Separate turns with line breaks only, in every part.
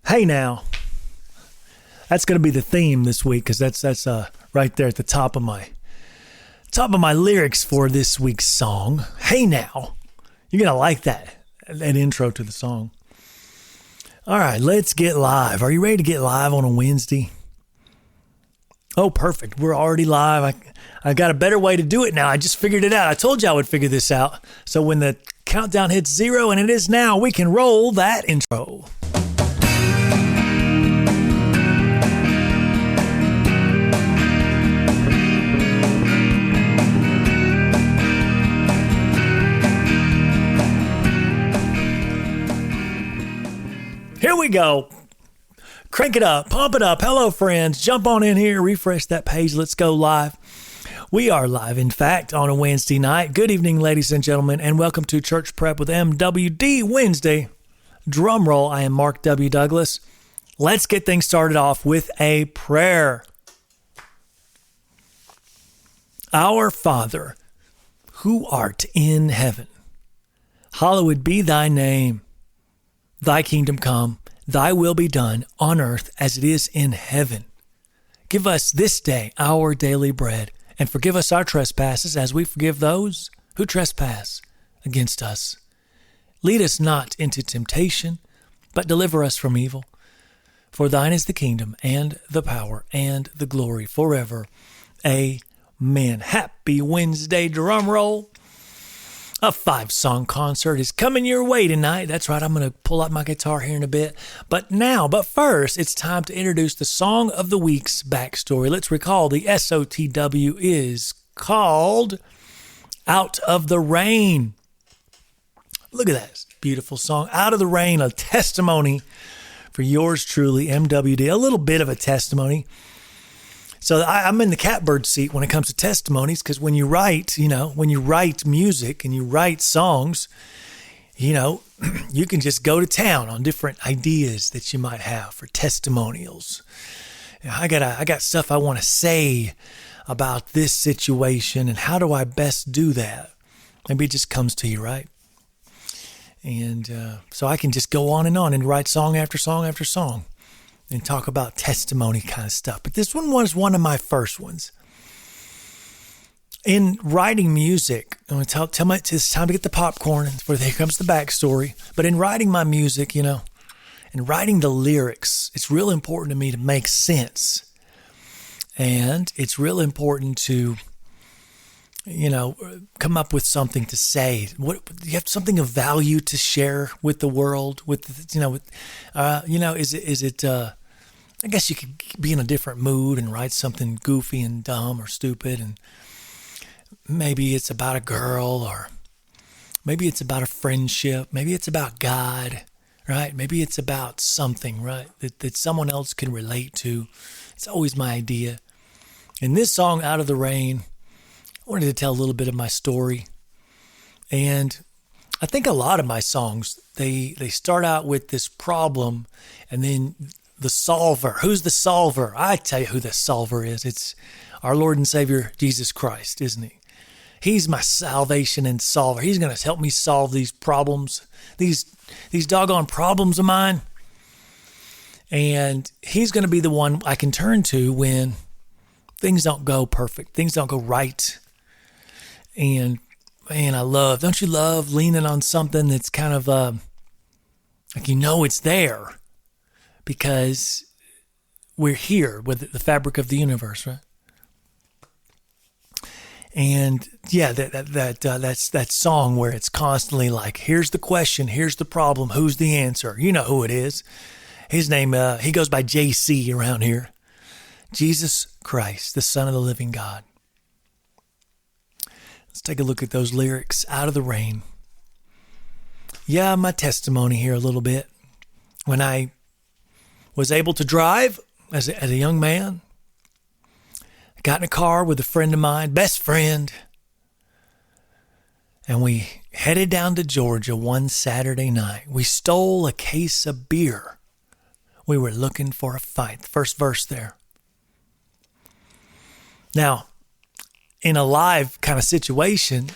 Hey now. That's going to be the theme this week because that's right there at the top of my lyrics for this week's song. Hey now. You're going to like that intro to the song. All right, let's get live. Are you ready to get live on a Wednesday? Oh, perfect. We're already live. I got a better way to do it now. I just figured it out. I told you I would figure this out. So when the countdown hits 0, and it is now, we can roll that intro. Here we go. Crank it up, pump it up. Hello, friends. Jump on in here, refresh that page. Let's go live. We are live, in fact, on a Wednesday night. Good evening, ladies and gentlemen, and welcome to Church Prep with MWD Wednesday. Drumroll. I am Mark W. Douglas. Let's get things started off with a prayer. Our Father, who art in heaven, hallowed be thy name. Thy kingdom come, thy will be done on earth as it is in heaven. Give us this day our daily bread, and forgive us our trespasses as we forgive those who trespass against us. Lead us not into temptation, but deliver us from evil. For thine is the kingdom and the power and the glory forever. Amen. Happy Wednesday, drum roll. A 5-song concert is coming your way tonight. That's right, I'm going to pull out my guitar here in a bit. But first, it's time to introduce the Song of the Week's backstory. Let's recall the SOTW is called Out of the Rain. Look at that beautiful song, Out of the Rain, a testimony for yours truly, MWD, a little bit of a testimony. So I'm in the catbird seat when it comes to testimonies, because when you write music and you write songs, you can just go to town on different ideas that you might have for testimonials. I got stuff I want to say about this situation, and how do I best do that? Maybe it just comes to you, right? And so I can just go on and write song after song after song and talk about testimony kind of stuff. But this one was one of my first ones. In writing music, I'm going to tell it's time to get the popcorn, for here comes the backstory. But in writing my music, and writing the lyrics, it's real important to me to make sense. And it's real important to, come up with something to say. What you have something of value to share with the world. I guess you could be in a different mood and write something goofy and dumb or stupid, and maybe it's about a girl, or maybe it's about a friendship, maybe it's about God, right? Maybe it's about something, right, that someone else can relate to. It's always my idea. In this song, Out of the Rain, I wanted to tell a little bit of my story. And I think a lot of my songs, they start out with this problem, and then the solver. Who's the solver? I tell you who the solver is. It's our Lord and Savior, Jesus Christ, isn't he? He's my salvation and solver. He's going to help me solve these problems, these doggone problems of mine. And he's going to be the one I can turn to when things don't go perfect, things don't go right. And man, don't you love leaning on something that's kind of like it's there, because we're here with the fabric of the universe, right? And yeah, that's that song where it's constantly like, here's the question, here's the problem, who's the answer? You know who it is. His name, he goes by JC around here. Jesus Christ, the Son of the living God. Let's take a look at those lyrics, Out of the Rain. Yeah, my testimony here a little bit. When I was able to drive as a young man, I got in a car with a friend of mine, best friend, and we headed down to Georgia one Saturday night. We stole a case of beer. We were looking for a fight. The first verse there. Now, in a live kind of situation,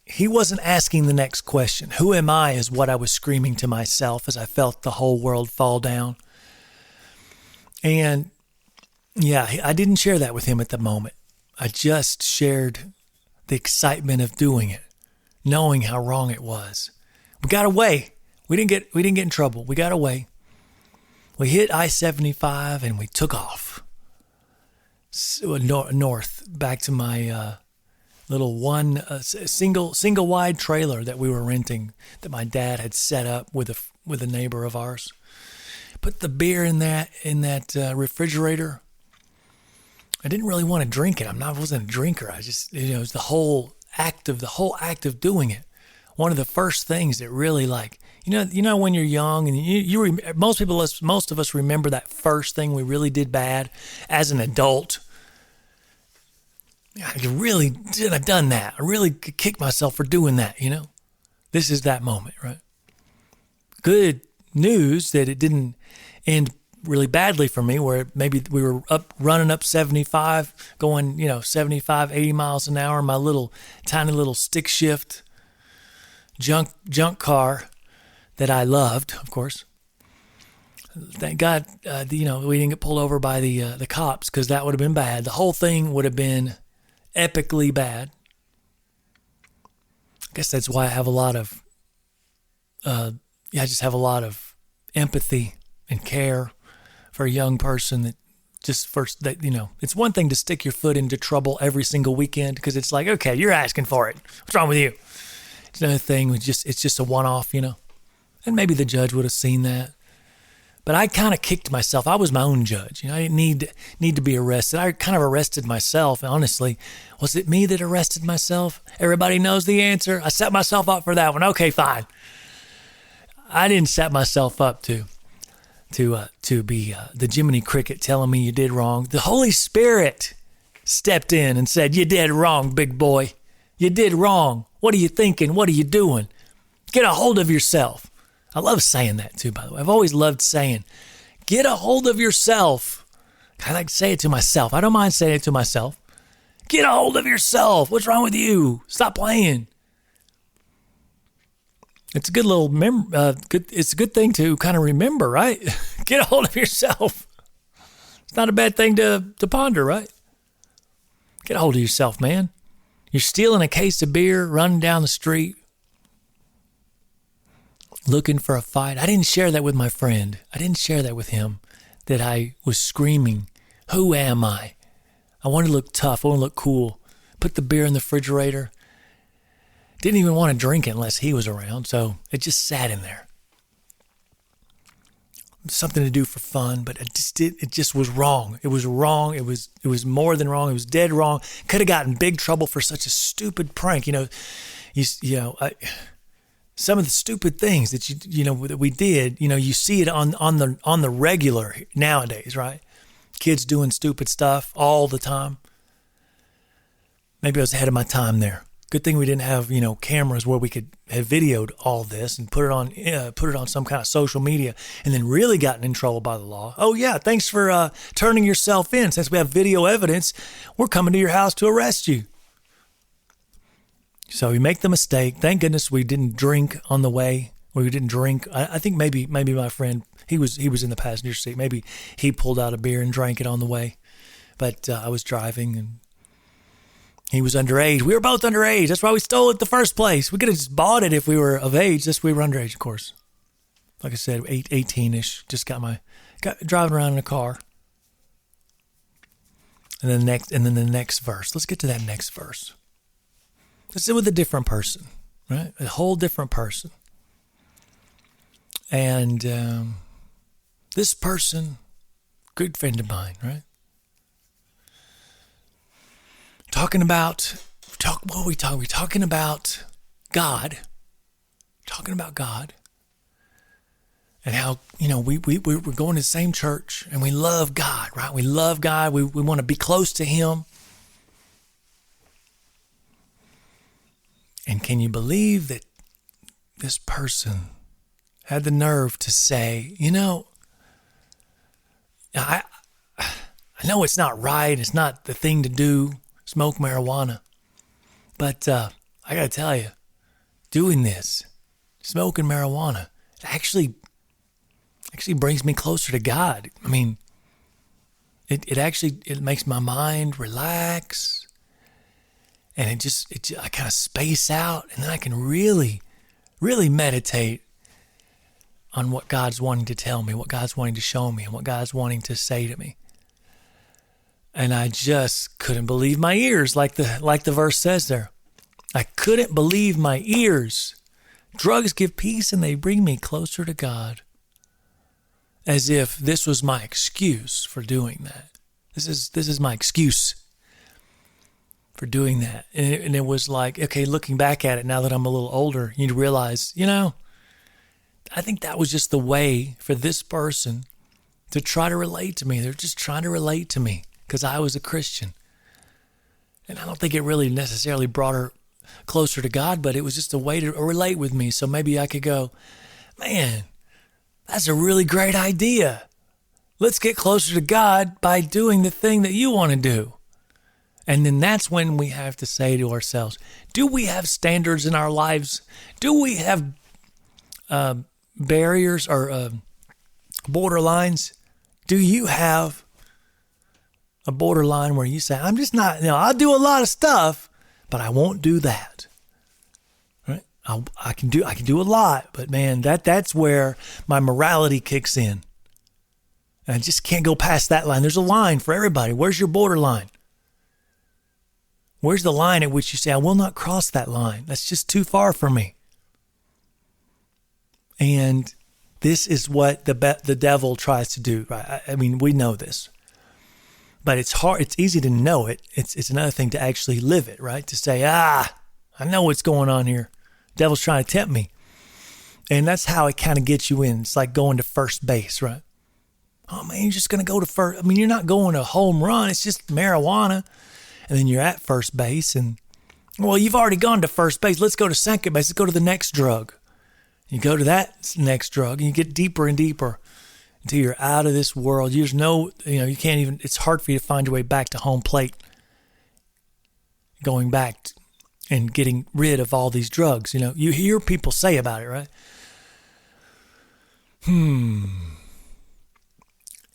he wasn't asking the next question. Who am I is what I was screaming to myself as I felt the whole world fall down. And yeah, I didn't share that with him at the moment. I just shared the excitement of doing it, knowing how wrong it was. We got away. We didn't get in trouble. We got away. We hit I-75 and we took off north back to my little single wide trailer that we were renting that my dad had set up with a neighbor of ours. Put the beer in that refrigerator. I didn't really want to drink it. I wasn't a drinker. I just, it was the whole act of doing it. One of the first things that really, like, when you're young and most of us remember that first thing we really did bad as an adult. I really did. I've done that. I really could kick myself for doing that. This is that moment, right? Good news that it didn't end really badly for me, where maybe we were running up 75, going 75, 80 miles an hour in my tiny little stick shift junk car that I loved, of course. Thank God, we didn't get pulled over by the cops, because that would have been bad. The whole thing would have been epically bad. I guess that's why I have a lot of, I just have a lot of empathy and care for a young person that it's one thing to stick your foot into trouble every single weekend, because it's like, okay, you're asking for it. What's wrong with you? It's another thing. It's just a one-off, and maybe the judge would have seen that. But I kind of kicked myself. I was my own judge. I didn't need to be arrested. I kind of arrested myself, honestly. Was it me that arrested myself? Everybody knows the answer. I set myself up for that one. Okay, fine. I didn't set myself up to be the Jiminy Cricket telling me you did wrong. The Holy Spirit stepped in and said, "You did wrong, big boy. You did wrong. What are you thinking? What are you doing? Get a hold of yourself." I love saying that too, by the way. I've always loved saying, get a hold of yourself. I like to say it to myself. I don't mind saying it to myself. Get a hold of yourself. What's wrong with you? Stop playing. It's a good little it's a good thing to kind of remember, right? Get a hold of yourself. It's not a bad thing to ponder, right? Get a hold of yourself, man. You're stealing a case of beer, running down the street, looking for a fight. I didn't share that with my friend. I didn't share that with him, that I was screaming, "Who am I?" I want to look tough. I want to look cool. Put the beer in the refrigerator. Didn't even want to drink it unless he was around, so it just sat in there. Something to do for fun, but it just was wrong. It was wrong. It was more than wrong. It was dead wrong. Could have gotten in big trouble for such a stupid prank. Some of the stupid things that that we did, you see it on the regular nowadays, right? Kids doing stupid stuff all the time. Maybe I was ahead of my time there. Good thing we didn't have, cameras where we could have videoed all this and put it on some kind of social media, and then really gotten in trouble by the law. Oh yeah, thanks for turning yourself in. Since we have video evidence, we're coming to your house to arrest you. So we make the mistake. Thank goodness we didn't drink on the way. We didn't drink. I think maybe my friend, he was in the passenger seat. Maybe he pulled out a beer and drank it on the way. But I was driving and he was underage. We were both underage. That's why we stole it in the first place. We could have just bought it if we were of age. Just we were underage, of course. Like I said, 18-ish. Just got driving around in a car. And then the next verse. Let's get to that next verse. Let's do it with a different person, right? A whole different person. And this person, good friend of mine, right? What are we talking? We're talking about God. Talking about God. And how, we're going to the same church and we love God, right? We love God. We want to be close to Him. And can you believe that this person had the nerve to say, I know it's not right. It's not the thing to do, smoke marijuana. But I got to tell you, doing this, smoking marijuana, it actually brings me closer to God. I mean, it makes my mind relax, and I kind of space out, and then I can really meditate on what God's wanting to tell me, what God's wanting to show me, and what God's wanting to say to me. And I just couldn't believe my ears, like the verse says there. I couldn't believe my ears. Drugs give peace and they bring me closer to God. As if this was my excuse for doing that. This is my excuse for doing that. And it was like, okay, looking back at it now that I'm a little older, you realize, I think that was just the way for this person to try to relate to me. They're just trying to relate to me because I was a Christian. And I don't think it really necessarily brought her closer to God, but it was just a way to relate with me. So maybe I could go, man, that's a really great idea. Let's get closer to God by doing the thing that you want to do. And then that's when we have to say to ourselves, do we have standards in our lives? Do we have barriers or borderlines? Do you have a borderline where you say, I'm just not, I'll do a lot of stuff, but I won't do that. Right? I can do a lot, but man, that's where my morality kicks in. And I just can't go past that line. There's a line for everybody. Where's your borderline? Where's the line at which you say, I will not cross that line? That's just too far for me. And this is what the devil tries to do, right? I mean, we know this. But it's hard. It's easy to know it. It's another thing to actually live it, right? To say, I know what's going on here. Devil's trying to tempt me. And that's how it kind of gets you in. It's like going to first base, right? Oh, man, you're just going to go to first. I mean, you're not going to home run. It's just marijuana. And then you're at first base. And, well, you've already gone to first base. Let's go to second base. Let's go to the next drug. You go to that next drug, and you get deeper and deeper until you're out of this world. You can't even, it's hard for you to find your way back to home plate. Going back and getting rid of all these drugs. You hear people say about it, right?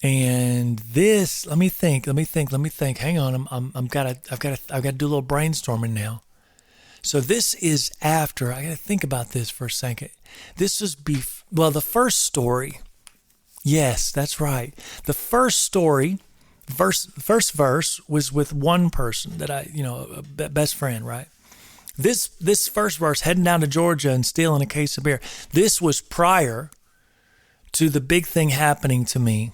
And this, let me think. Hang on, I've got to do a little brainstorming now. So this is after, I got to think about this for a second. This was the first story. Yes, that's right. The first story, first verse was with one person that a best friend, right? This first verse, heading down to Georgia and stealing a case of beer. This was prior to the big thing happening to me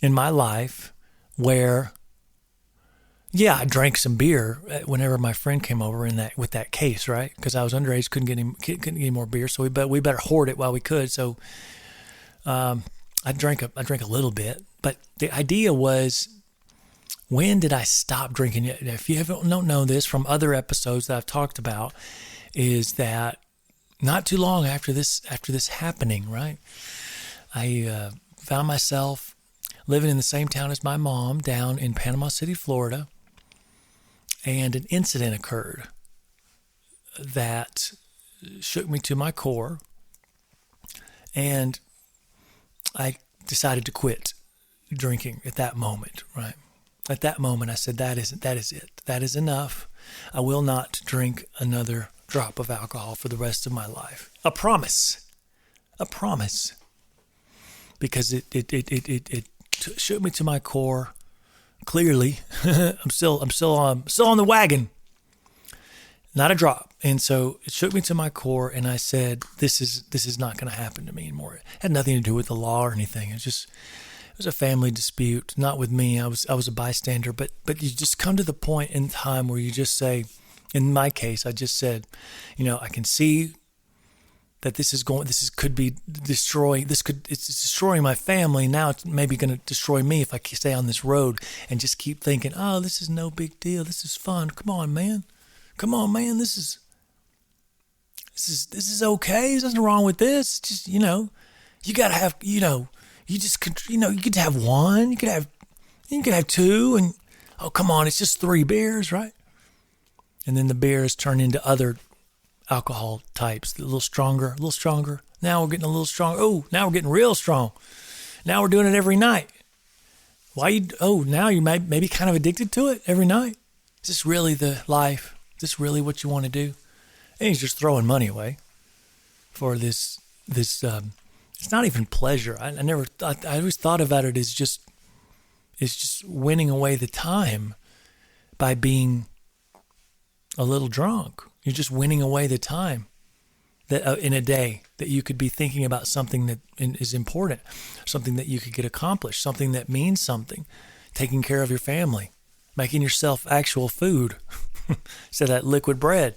in my life where, I drank some beer whenever my friend came over with that case, right? Because I was underage, couldn't get any more beer, so we better hoard it while we could. So I drank a little bit, but the idea was, when did I stop drinking? If you don't know this from other episodes that I've talked about, is that not too long after this happening, right? I found myself living in the same town as my mom down in Panama City, Florida, and an incident occurred that shook me to my core, and I decided to quit drinking at that moment, right? At that moment, I said, that is it. That is enough. I will not drink another drop of alcohol for the rest of my life. A promise. Because it shook me to my core. Clearly, I'm still on the wagon. Not a drop. And so it shook me to my core, and I said, this is not going to happen to me anymore. It had nothing to do with the law or anything. It was a family dispute, not with me. I was a bystander, but you just come to the point in time where you just say, in my case, I just said, I can see that it's destroying my family. Now it's maybe going to destroy me if I stay on this road and just keep thinking, oh, this is no big deal. This is fun. Come on, man. This is okay. There's nothing wrong with this. Just, you gotta have, you could have one, you could have two, and oh, come on, it's just 3 beers, right? And then the beers turn into other alcohol types, a little stronger. Now we're getting a little stronger. Oh, now we're getting real strong. Now we're doing it every night. Now you might maybe kind of addicted to it every night. Is this really the life? Is this really what you want to do? And he's just throwing money away for this. It's not even pleasure. I always thought about it as just winning away the time by being a little drunk. You're just winning away the time that in a day that you could be thinking about something that is important, something that you could get accomplished, something that means something, taking care of your family, making yourself actual food instead of that liquid bread.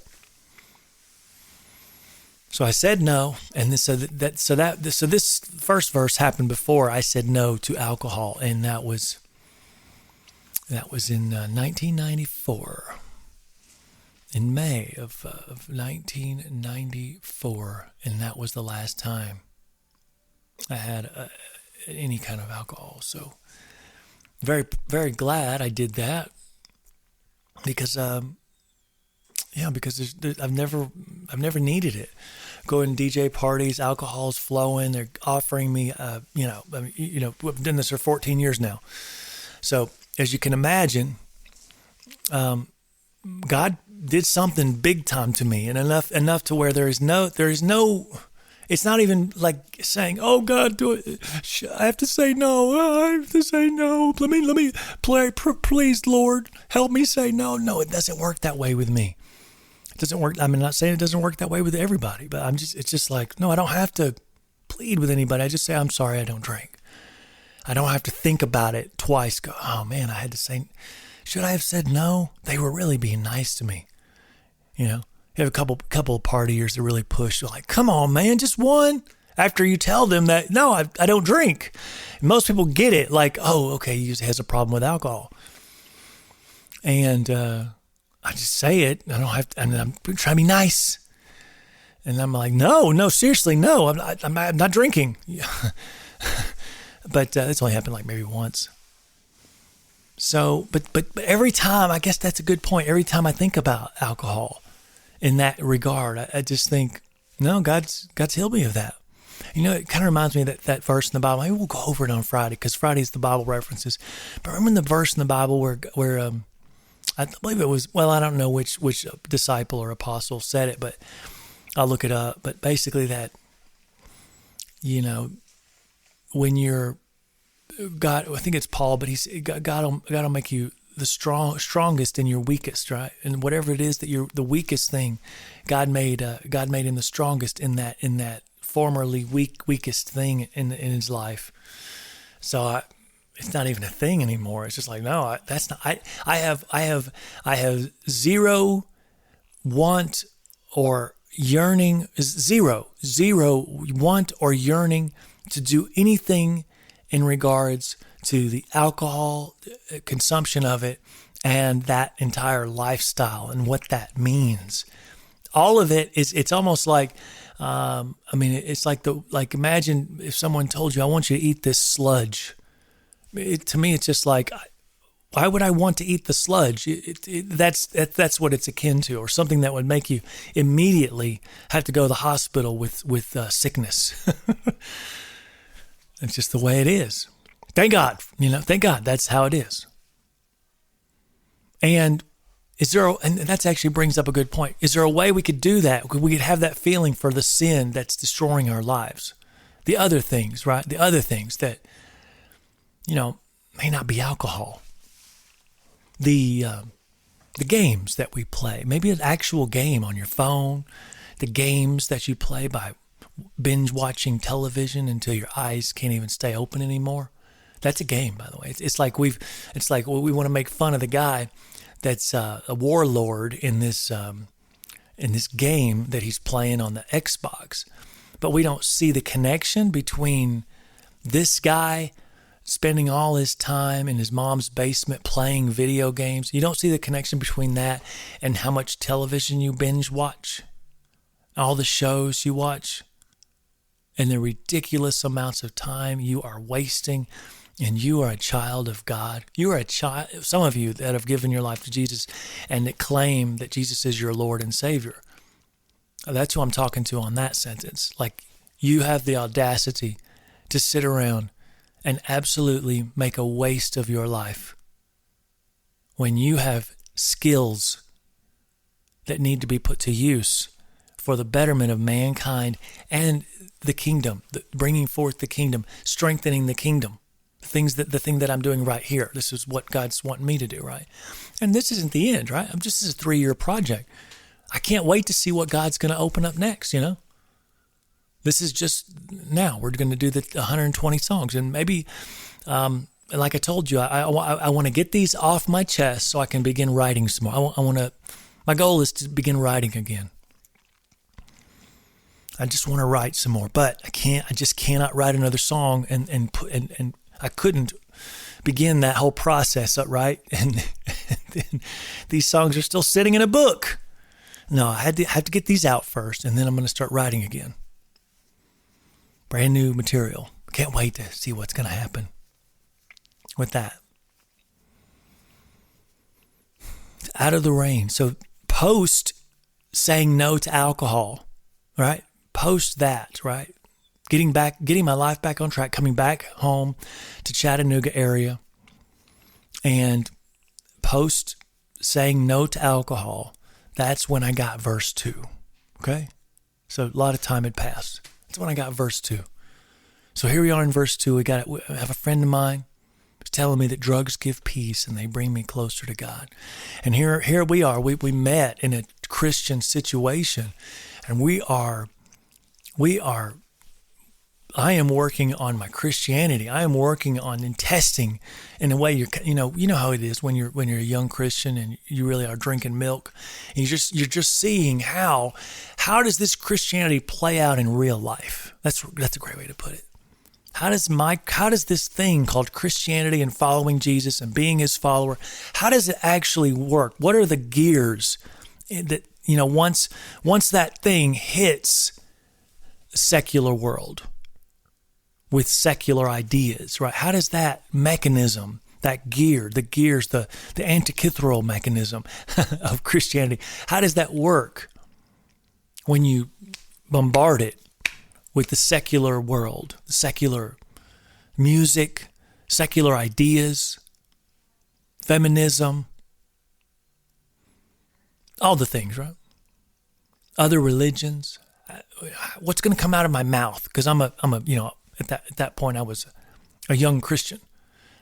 So I said no, and so this first verse happened before I said no to alcohol, and that was in 1994, in May of 1994, and that was the last time I had any kind of alcohol. So very, very glad I did that because I've never needed it. Going to DJ parties, alcohol's flowing. They're offering me, we've done this for 14 years now. So as you can imagine, God did something big time to me, and enough to where there is no. It's not even like saying, "Oh God, do it." I have to say no. I have to say no. Let me play. Please, Lord, help me say no. No, it doesn't work that way with me. It doesn't work. I'm not saying it doesn't work that way with everybody, but it's just like, no, I don't have to plead with anybody. I just say, I'm sorry, I don't drink. I don't have to think about it twice. Go, oh man, I had to say, should I have said no? They were really being nice to me. You have a couple of partiers that really push. They're like, come on, man, just one. After you tell them that, no, I don't drink. And most people get it like, oh, okay, he has a problem with alcohol. And, I just say it. I don't have to. I'm trying to be nice, and I'm like, no, seriously, no. I'm not drinking. But it's only happened like maybe once. So, but every time, I guess that's a good point. Every time I think about alcohol, in that regard, I just think, no, God's healed me of that. It kind of reminds me of that verse in the Bible. Maybe we'll go over it on Friday because Friday's the Bible references. But remember the verse in the Bible where I believe it was, I don't know which disciple or apostle said it, but I'll look it up. But basically that, when you're God, I think it's Paul, but he's God will make you the strongest in your weakest, right? And whatever it is that you're the weakest thing, God made him the strongest in that formerly weakest thing in his life. So it's not even a thing anymore. It's just like, no, that's not. I have zero want or yearning. Zero want or yearning to do anything in regards to the alcohol consumption of it and that entire lifestyle and what that means. All of it is. It's almost like. It's like imagine if someone told you, "I want you to eat this sludge." To me, it's just like, why would I want to eat the sludge? That's what it's akin to, or something that would make you immediately have to go to the hospital with sickness. It's just the way it is. Thank God, thank God that's how it is. And and that actually brings up a good point. Is there a way we could do that? We could have that feeling for the sin that's destroying our lives. The other things, right? The other things that, may not be alcohol. The games that we play, maybe an actual game on your phone, the games that you play by binge watching television until your eyes can't even stay open anymore. That's a game, by the way. It's like we want to make fun of the guy that's a warlord in this game that he's playing on the Xbox, but we don't see the connection between this guy spending all his time in his mom's basement playing video games. You don't see the connection between that and how much television you binge watch, all the shows you watch, and the ridiculous amounts of time you are wasting. And you are a child of God. You are a child. Some of you that have given your life to Jesus and that claim that Jesus is your Lord and Savior. That's who I'm talking to on that sentence. Like, you have the audacity to sit around and absolutely make a waste of your life when you have skills that need to be put to use for the betterment of mankind and the kingdom, bringing forth the kingdom, strengthening the kingdom. The thing that I'm doing right here. This is what God's wanting me to do, right? And this isn't the end, right? This is a 3-year project. I can't wait to see what God's going to open up next, This is just now. We're going to do the 120 songs. And maybe, like I told you, I want to get these off my chest so I can begin writing some more. My goal is to begin writing again. I just want to write some more, but I just cannot write another song and I couldn't begin that whole process, right? And then these songs are still sitting in a book. No, I have to get these out first, and then I'm going to start writing again. Brand new material. Can't wait to see what's going to happen with that. Out of the rain. So post saying no to alcohol, right? Post that, right? Getting my life back on track, coming back home to Chattanooga area, and post saying no to alcohol. That's when I got verse 2. Okay? So a lot of time had passed. That's when I got verse 2. So here we are in verse 2. I have a friend of mine who's telling me that drugs give peace and they bring me closer to God. And here we are. We met in a Christian situation, and I am working on my Christianity. I am working on testing in a way you know how it is when you're a young Christian and you really are drinking milk. And you're just seeing how does this Christianity play out in real life? That's a great way to put it. How does this thing called Christianity and following Jesus and being his follower, how does it actually work? What are the gears that once that thing hits the secular world with secular ideas, right? How does that mechanism, the antikythral mechanism of Christianity, how does that work when you bombard it with the secular world, secular music, secular ideas, feminism, all the things, right? Other religions. What's going to come out of my mouth? Because at that point I was a young Christian.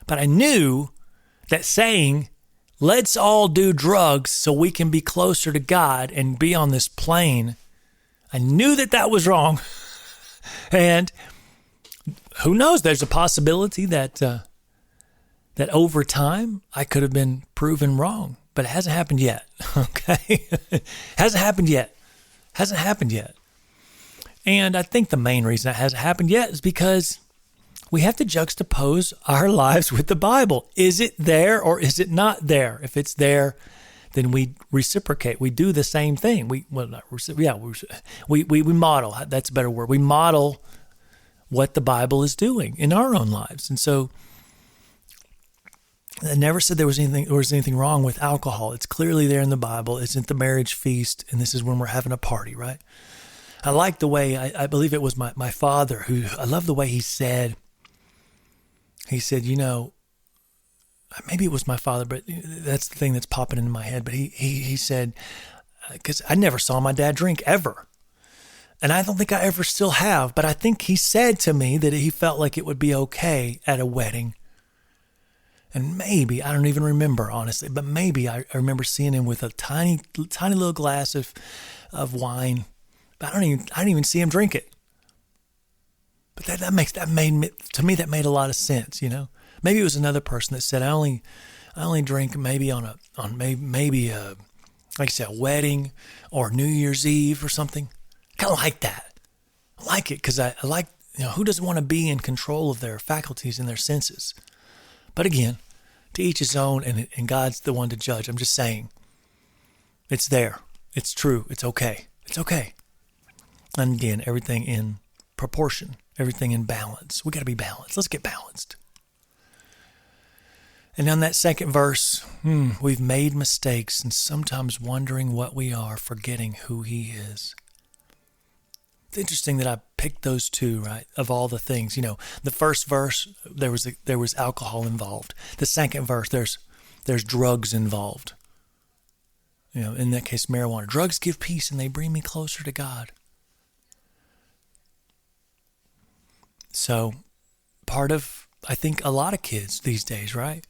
But I knew that saying, let's all do drugs so we can be closer to God and be on this plane, I knew that was wrong. And who knows, there's a possibility that over time I could have been proven wrong. But it hasn't happened yet, okay? Hasn't happened yet. And I think the main reason it hasn't happened yet is because we have to juxtapose our lives with the Bible. Is it there or is it not there? If it's there, then we reciprocate. We do the same thing. We model. That's a better word. We model what the Bible is doing in our own lives. And so I never said there was anything wrong with alcohol. It's clearly there in the Bible. It's at the marriage feast, and this is when we're having a party, right? I like the way, I believe it was my father I love the way he said, maybe it was my father, but that's the thing that's popping into my head. But he said, because I never saw my dad drink ever. And I don't think I ever still have, but I think he said to me that he felt like it would be okay at a wedding. And maybe, I don't even remember, honestly, but maybe I remember seeing him with a tiny little glass of wine. But I didn't even see him drink it. But that made a lot of sense, Maybe it was another person that said, I only drink maybe on maybe like I said, a wedding or New Year's Eve or something. Kind of like that. I like it because I like, who doesn't want to be in control of their faculties and their senses? But again, to each his own, and God's the one to judge. I'm just saying, it's there. It's true. It's okay. It's okay. And again, everything in proportion, everything in balance. We got to be balanced. Let's get balanced. And on that second verse, we've made mistakes and sometimes wondering what we are, forgetting who he is. It's interesting that I picked those two, right? Of all the things, the first verse, there was alcohol involved. The second verse, there's drugs involved. In that case, marijuana. Drugs give peace and they bring me closer to God. So part of, I think, a lot of kids these days, right,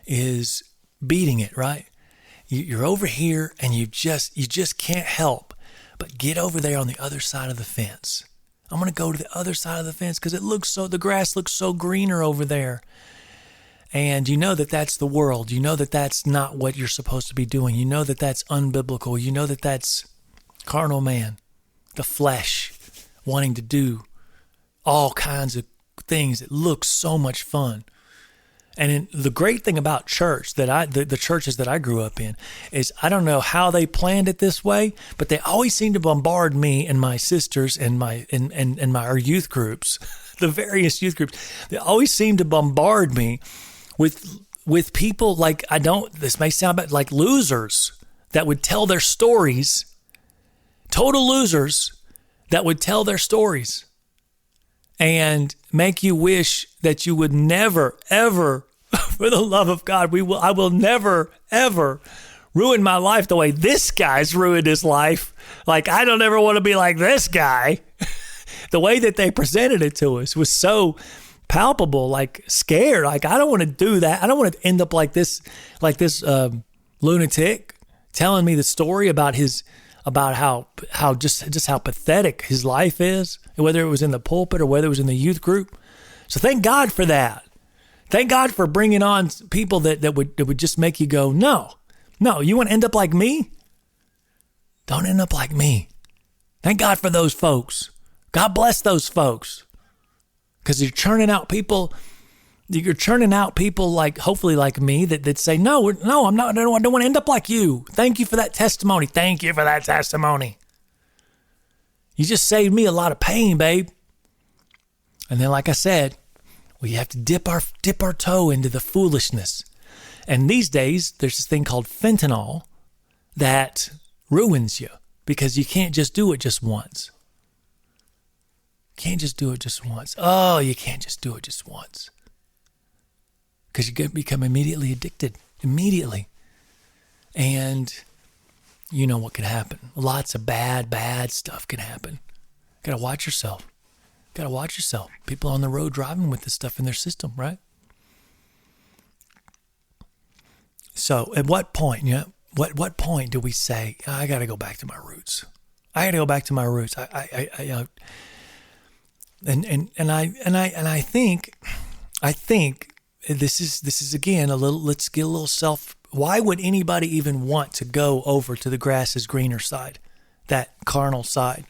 is beating it, right? You're over here and you just can't help but get over there on the other side of the fence. I'm going to go to the other side of the fence because the grass looks so greener over there. And you know that that's the world. You know that that's not what you're supposed to be doing. You know that that's unbiblical. You know that that's carnal man, the flesh, wanting to do all kinds of things that look so much fun. And the great thing about church the churches that I grew up in is I don't know how they planned it this way, but they always seem to bombard me and my sisters and our youth groups, the various youth groups. They always seem to bombard me with people like this may sound bad, like losers that would tell their stories, total losers that would tell their stories and make you wish that you would never, ever, for the love of God, I will never, ever ruin my life the way this guy's ruined his life. Like, I don't ever want to be like this guy. The way that they presented it to us was so palpable, like scared. Like, I don't want to do that. I don't want to end up like this lunatic telling me the story about how just how pathetic his life is, whether it was in the pulpit or whether it was in the youth group. So thank God for that. Thank God for bringing on people that would just make you go, no, you want to end up like me? Don't end up like me. Thank God for those folks. God bless those folks. Because you're churning out people like, hopefully like me, that say, no, I'm not, I don't want to end up like you. Thank you for that testimony. Thank you for that testimony. You just saved me a lot of pain, babe. And then, like I said, we have to dip our toe into the foolishness. And these days, there's this thing called fentanyl that ruins you because you can't just do it just once. Can't just do it just once. Oh, you can't just do it just once. Because you become immediately addicted. Immediately. And you know what can happen. Lots of bad stuff can happen. Got to watch yourself. People on the road driving with this stuff in their system, right? So at what point, what point do we say, I got to go back to my roots? I think this is again let's get a little why would anybody even want to go over to the grass is greener side, that carnal side?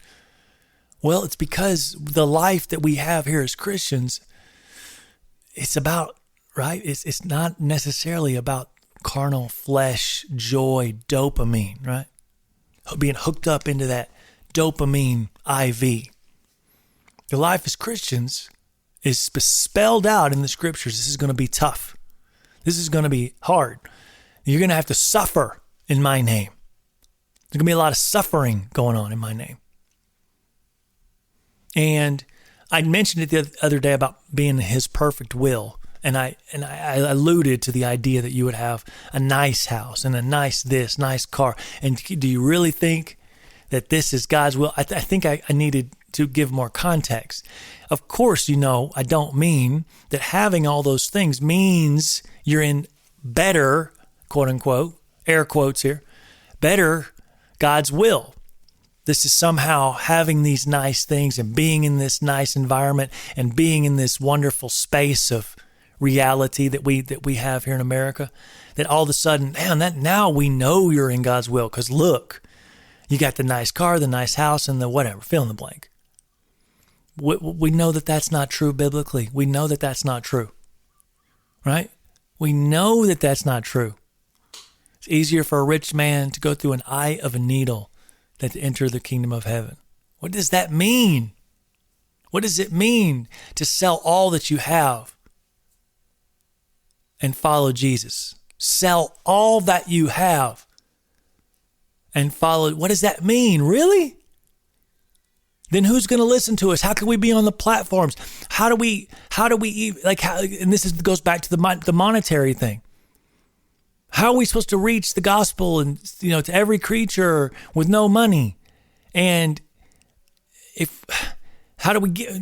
Well, it's because the life that we have here as Christians, it's about, right? It's not necessarily about carnal flesh, joy, dopamine, right? Being hooked up into that dopamine IV. The life as Christians is spelled out in the scriptures. This is going to be tough. This is going to be hard. You're going to have to suffer in my name. There's going to be a lot of suffering going on in my name. And I mentioned it the other day about being in his perfect will. And I alluded to the idea that you would have a nice house and a nice car. And do you really think that this is God's will? I think I needed to give more context. Of course, I don't mean that having all those things means you're in better, quote unquote, air quotes here, better God's will. This is somehow having these nice things and being in this nice environment and being in this wonderful space of reality that we have here in America, that all of a sudden, man, that now we know you're in God's will because look, you got the nice car, the nice house, and the whatever, fill in the blank. We know that that's not true biblically. We know that that's not true, right? We know that that's not true. It's easier for a rich man to go through an eye of a needle than to enter the kingdom of heaven. What does that mean? What does it mean to sell all that you have and follow Jesus? Sell all that you have and follow. What does that mean? Really? then who's going to listen to us? How can we be on the platforms? How do we and goes back to the monetary thing. How are we supposed to reach the gospel and, to every creature with no money? And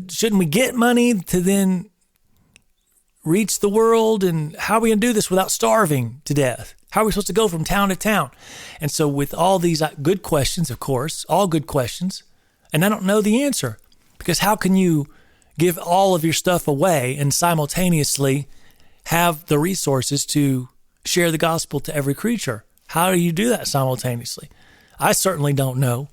shouldn't we get money to then reach the world? And how are we going to do this without starving to death? How are we supposed to go from town to town? And so with all these good questions, of course, all good questions, and I don't know the answer, because how can you give all of your stuff away and simultaneously have the resources to share the gospel to every creature? How do you do that simultaneously? I certainly don't know.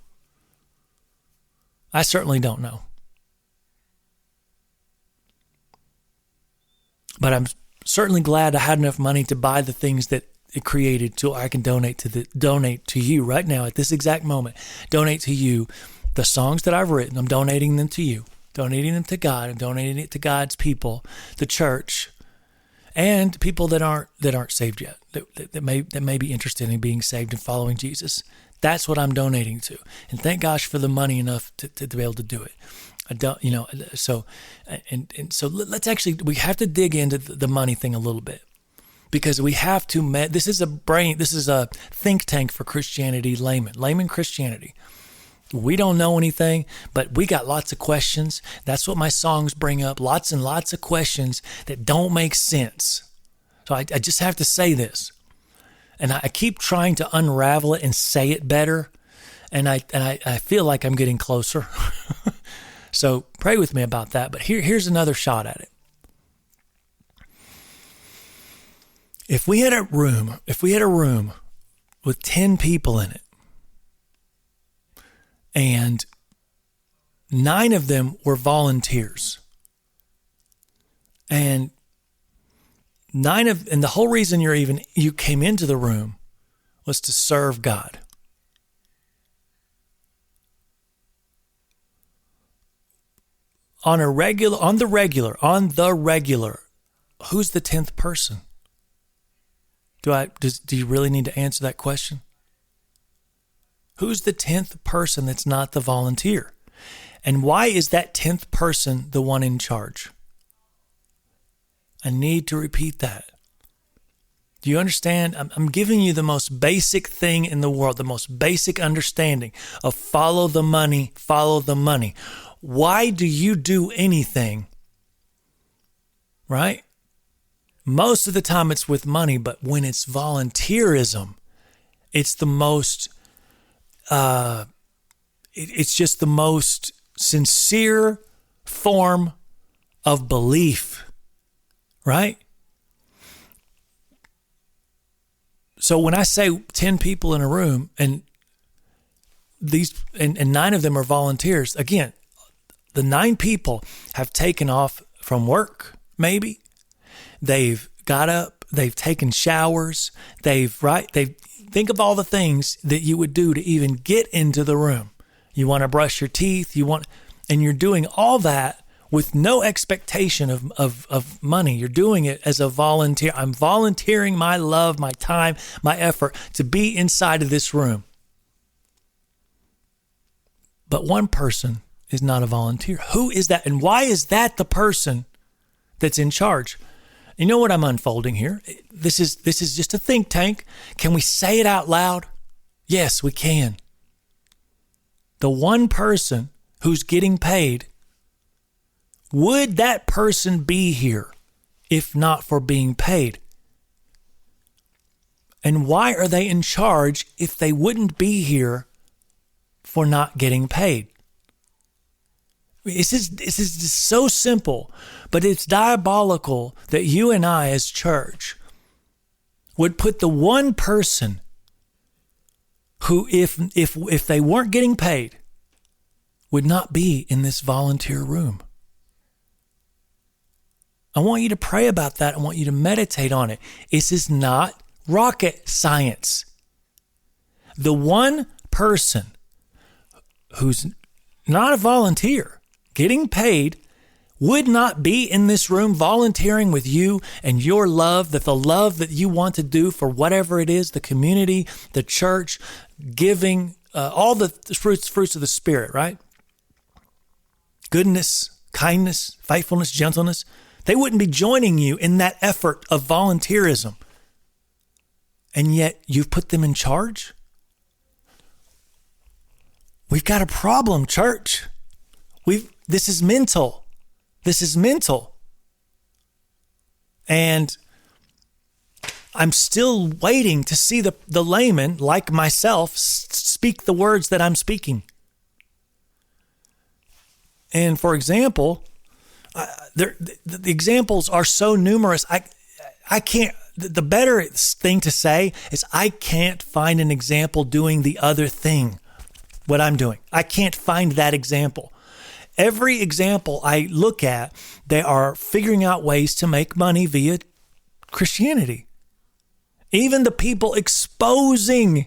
But I'm certainly glad I had enough money to buy the things that it created so I can donate to you right now at this exact moment. Donate to you the songs that I've written. I'm donating them to you, donating them to God, and donating it to God's people, the church, and people that aren't saved yet, that may be interested in being saved and following Jesus. That's what I'm donating to. And thank gosh for the money enough to be able to do it. I don't, so let's actually, we have to dig into the money thing a little bit, because we have to, this is a think tank for Christianity, layman Christianity. We don't know anything, but we got lots of questions. That's what my songs bring up, lots and lots of questions that don't make sense. So I just have to say this. And I keep trying to unravel it and say it better. And I feel like I'm getting closer. So pray with me about that. But here's another shot at it. If we had a room with 10 people in it, and 9 of them were volunteers, and the whole reason you came into the room was to serve God. On the regular, who's the 10th person? Do you really need to answer that question? Who's the 10th person that's not the volunteer? And why is that 10th person the one in charge? I need to repeat that. Do you understand? I'm giving you the most basic thing in the world, the most basic understanding of follow the money, follow the money. Why do you do anything? Right? Most of the time it's with money, but when it's volunteerism, it's the most, it's just the most sincere form of belief, right? So when I say 10 people in a room and 9 of them are volunteers, again, the 9 people have taken off from work, maybe. They've got up, they've taken showers, think of all the things that you would do to even get into the room. You want to brush your teeth, and you're doing all that with no expectation of money. You're doing it as a volunteer. I'm volunteering my love, my time, my effort to be inside of this room. But one person is not a volunteer. Who is that? And why is that the person that's in charge? You know what I'm unfolding here? This is just a think tank. Can we say it out loud? Yes, we can. The one person who's getting paid, would that person be here if not for being paid? And why are they in charge if they wouldn't be here for not getting paid? This is so simple, but it's diabolical that you and I as church would put the one person who, if they weren't getting paid, would not be in this volunteer room. I want you to pray about that. I want you to meditate on it. This is not rocket science. The one person who's not a volunteer, getting paid, would not be in this room volunteering with you and your love, the love that you want to do for whatever it is, the community, the church, giving, all the fruits of the Spirit, right? goodness, kindness, faithfulness, gentleness. They wouldn't be joining you in that effort of volunteerism. And yet you've put them in charge? We've got a problem, church. This is mental. This is mental. And I'm still waiting to see the layman, like myself, speak the words that I'm speaking. And for example, the examples are so numerous. I can't. The better thing to say is I can't find an example doing the other thing, what I'm doing. I can't find that example. Every example I look at, they are figuring out ways to make money via Christianity. Even the people exposing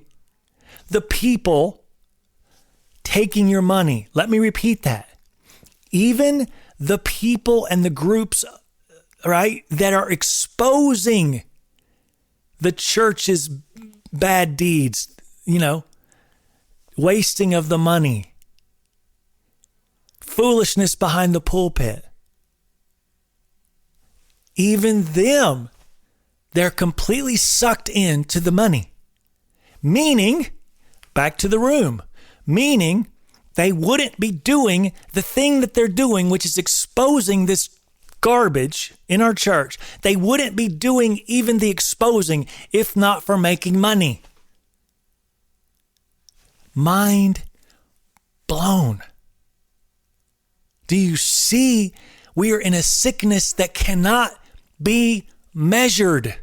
the people taking your money. Let me repeat that. Even the people and the groups, right, that are exposing the church's bad deeds, wasting of the money, foolishness behind the pulpit. Even them, they're completely sucked into the money. Meaning, back to the room, meaning they wouldn't be doing the thing that they're doing, which is exposing this garbage in our church. They wouldn't be doing even the exposing if not for making money. Mind blown. Do you see? We are in a sickness that cannot be measured.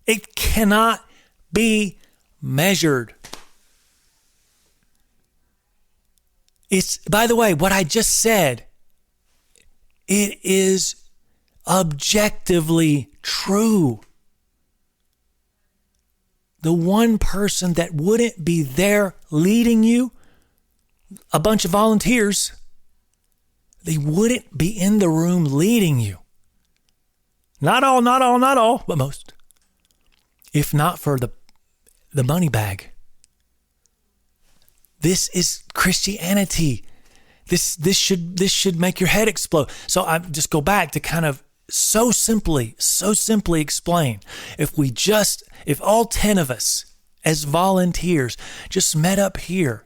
It cannot be measured. It's, by the way, what I just said, it is objectively true. The one person that wouldn't be there leading you, a bunch of volunteers, they wouldn't be in the room leading you. Not all, but most. If not for the money bag. This is Christianity. This should make your head explode. So I just go back to kind of so simply explain. If all 10 of us as volunteers just met up here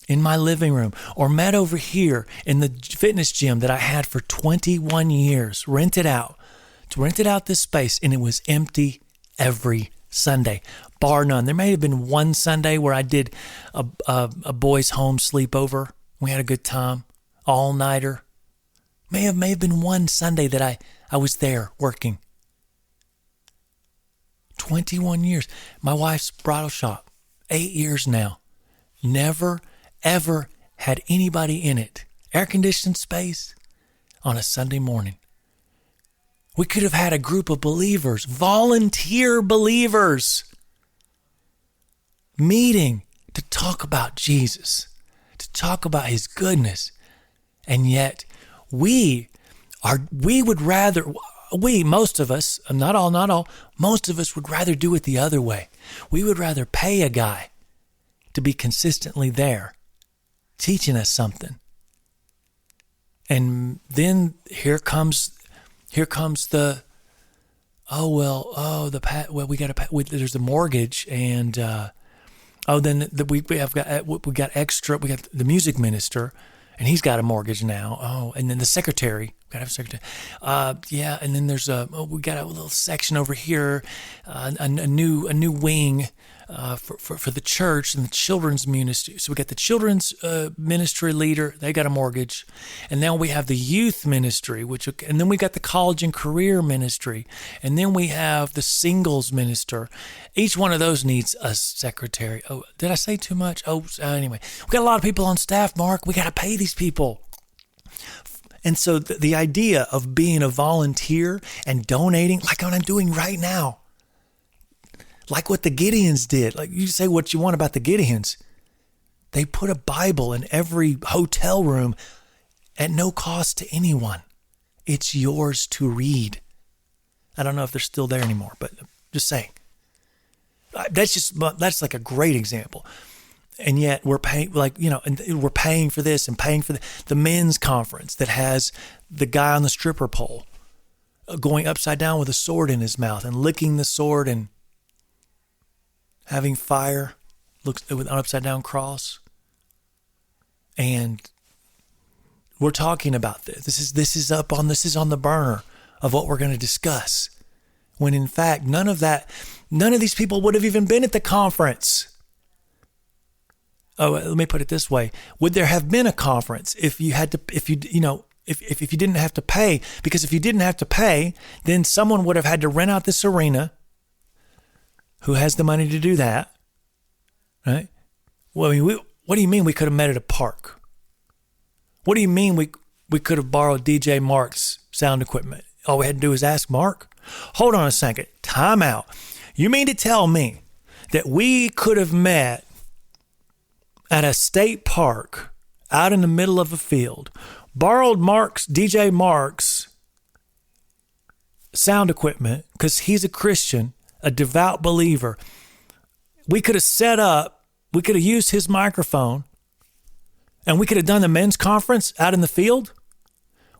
in my living room or met over here in the fitness gym that I had for 21 years, rented out this space, and it was empty every Sunday, bar none. There may have been one Sunday where I did a boys' home sleepover. We had a good time, all-nighter. May have been one Sunday that I was there working. 21 years. My wife's bridal shop, 8 years now. Never, ever had anybody in it. Air-conditioned space on a Sunday morning. We could have had a group of believers, volunteer believers, meeting to talk about Jesus, to talk about his goodness. And yet most of us, not all, most of us would rather do it the other way. We would rather pay a guy to be consistently there, teaching us something. And then here comes the, we got to, there's a mortgage, and we got extra. We got the music minister, and he's got a mortgage now. Oh, and then the secretary, got to have a secretary. And then there's we got a little section over here, a new wing for the church and the children's ministry. So we got the children's ministry leader, they got a mortgage, and now we have the youth ministry, and then we got the college and career ministry, and then we have the singles minister. Each one of those needs a secretary. Oh, did I say too much? Anyway, we got a lot of people on staff, Mark. We got to pay these people. And so the idea of being a volunteer and donating, like what I'm doing right now, like what the Gideons did. Like, you say what you want about the Gideons. They put a Bible in every hotel room at no cost to anyone. It's yours to read. I don't know if they're still there anymore, but just saying. That's like a great example. And yet we're paying, and we're paying for this and paying for the men's conference that has the guy on the stripper pole going upside down with a sword in his mouth and licking the sword and having fire, looks with an upside down cross. And we're talking about this. This is on the burner of what we're going to discuss. When in fact, none of these people would have even been at the conference. Oh, let me put it this way. Would there have been a conference if you didn't have to pay? Because if you didn't have to pay, then someone would have had to rent out this arena who has the money to do that, right? Well, I mean, what do you mean we could have met at a park? What do you mean we could have borrowed DJ Mark's sound equipment? All we had to do was ask Mark? Hold on a second. Time out. You mean to tell me that we could have met at a state park out in the middle of a field, borrowed DJ Mark's sound equipment because he's a Christian, a devout believer. We could have used his microphone, and we could have done the men's conference out in the field.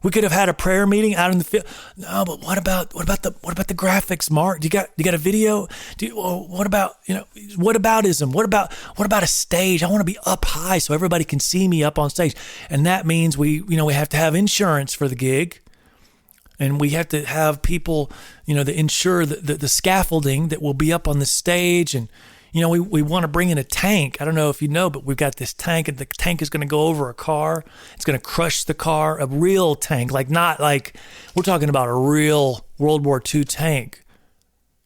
We could have had a prayer meeting out in the field. No, but what about the graphics, Mark? You got a video? What about whataboutism? What about a stage? I want to be up high so everybody can see me up on stage. And that means we have to have insurance for the gig. And we have to have people, that insure the scaffolding that will be up on the stage. And, we want to bring in a tank. I don't know if you know, but we've got this tank, and the tank is going to go over a car. It's going to crush the car, a real tank, not like we're talking about a real World War II tank.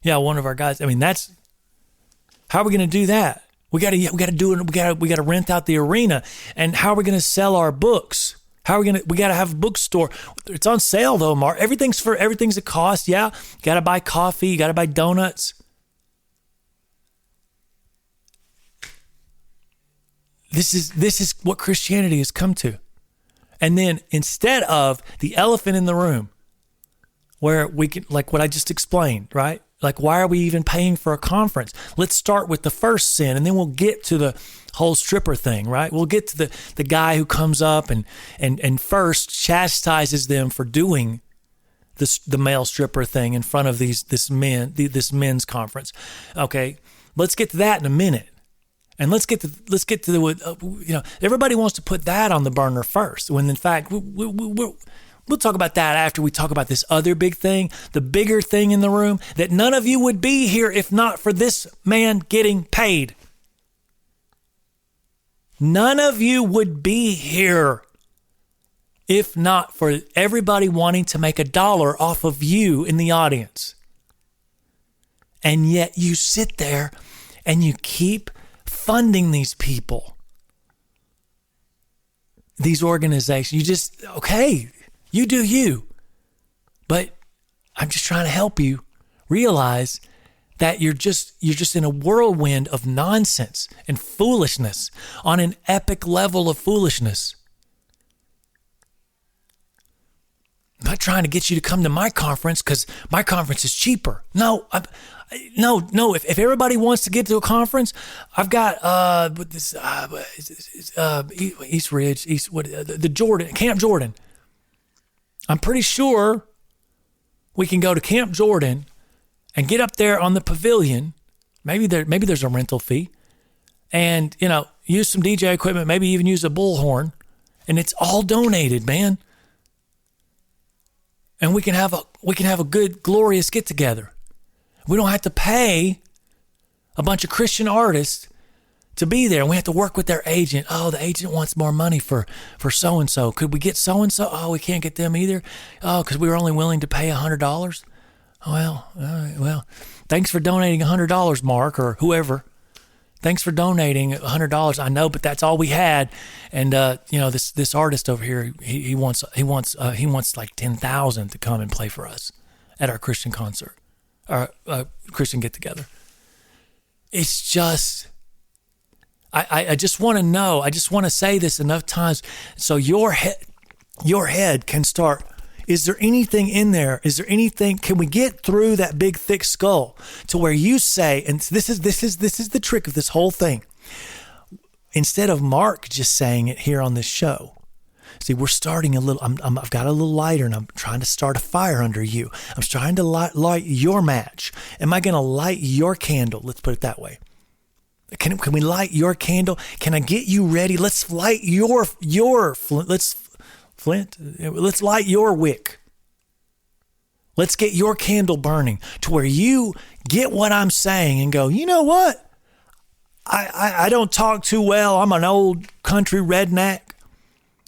Yeah, one of our guys. I mean, how are we going to do that? We got to do it. We got to rent out the arena. And how are we going to sell our books? We got to have a bookstore. It's on sale though, Mark. Everything's a cost. Yeah. You got to buy coffee. You got to buy donuts. This is what Christianity has come to. And then instead of the elephant in the room, where we can, like what I just explained, right? Like, why are we even paying for a conference? Let's start with the first sin, and then we'll get to the whole stripper thing, right? We'll get to the guy who comes up and first chastises them for doing the male stripper thing in front of this men's conference. Okay, let's get to that in a minute. And let's get to everybody wants to put that on the burner first, when in fact we'll talk about that after we talk about this other big thing, the bigger thing in the room, that none of you would be here if not for this man getting paid. None of you would be here if not for everybody wanting to make $1 off of you in the audience. And yet you sit there and you keep funding these people, these organizations. You do you. But I'm just trying to help you realize that you're just in a whirlwind of nonsense and foolishness, on an epic level of foolishness. I'm not trying to get you to come to my conference because my conference is cheaper. No. If everybody wants to get to a conference, I've got East Ridge, the Jordan, Camp Jordan. I'm pretty sure we can go to Camp Jordan and get up there on the pavilion. Maybe there's a rental fee, and use some DJ equipment. Maybe even use a bullhorn, and it's all donated, man. And we can have a good, glorious get together. We don't have to pay a bunch of Christian artists to be there. We have to work with their agent. Oh, the agent wants more money for so-and-so. Could we get so-and-so? Oh, we can't get them either. Oh, because we were only willing to pay $100. Oh, well, all right, well, thanks for donating $100, Mark, or whoever. Thanks for donating $100. I know, but that's all we had. And this artist over here, he wants like 10,000 to come and play for us at our Christian concert, our Christian get together. It's just, I just want to know. I just want to say this enough times so your head can start. Is there anything in there? Is there anything? Can we get through that big thick skull to where you say, and this is the trick of this whole thing. instead of Mark just saying it here on this show. See, we're starting a little, I've got a little lighter and I'm trying to start a fire under you. I'm trying to light your match. Am I going to light your candle? Let's put it that way. Can we light your candle? Can I get you ready? Let's light your flint. Let's light your wick. Let's get your candle burning to where you get what I'm saying and go, you know what? I don't talk too well. I'm an old country redneck.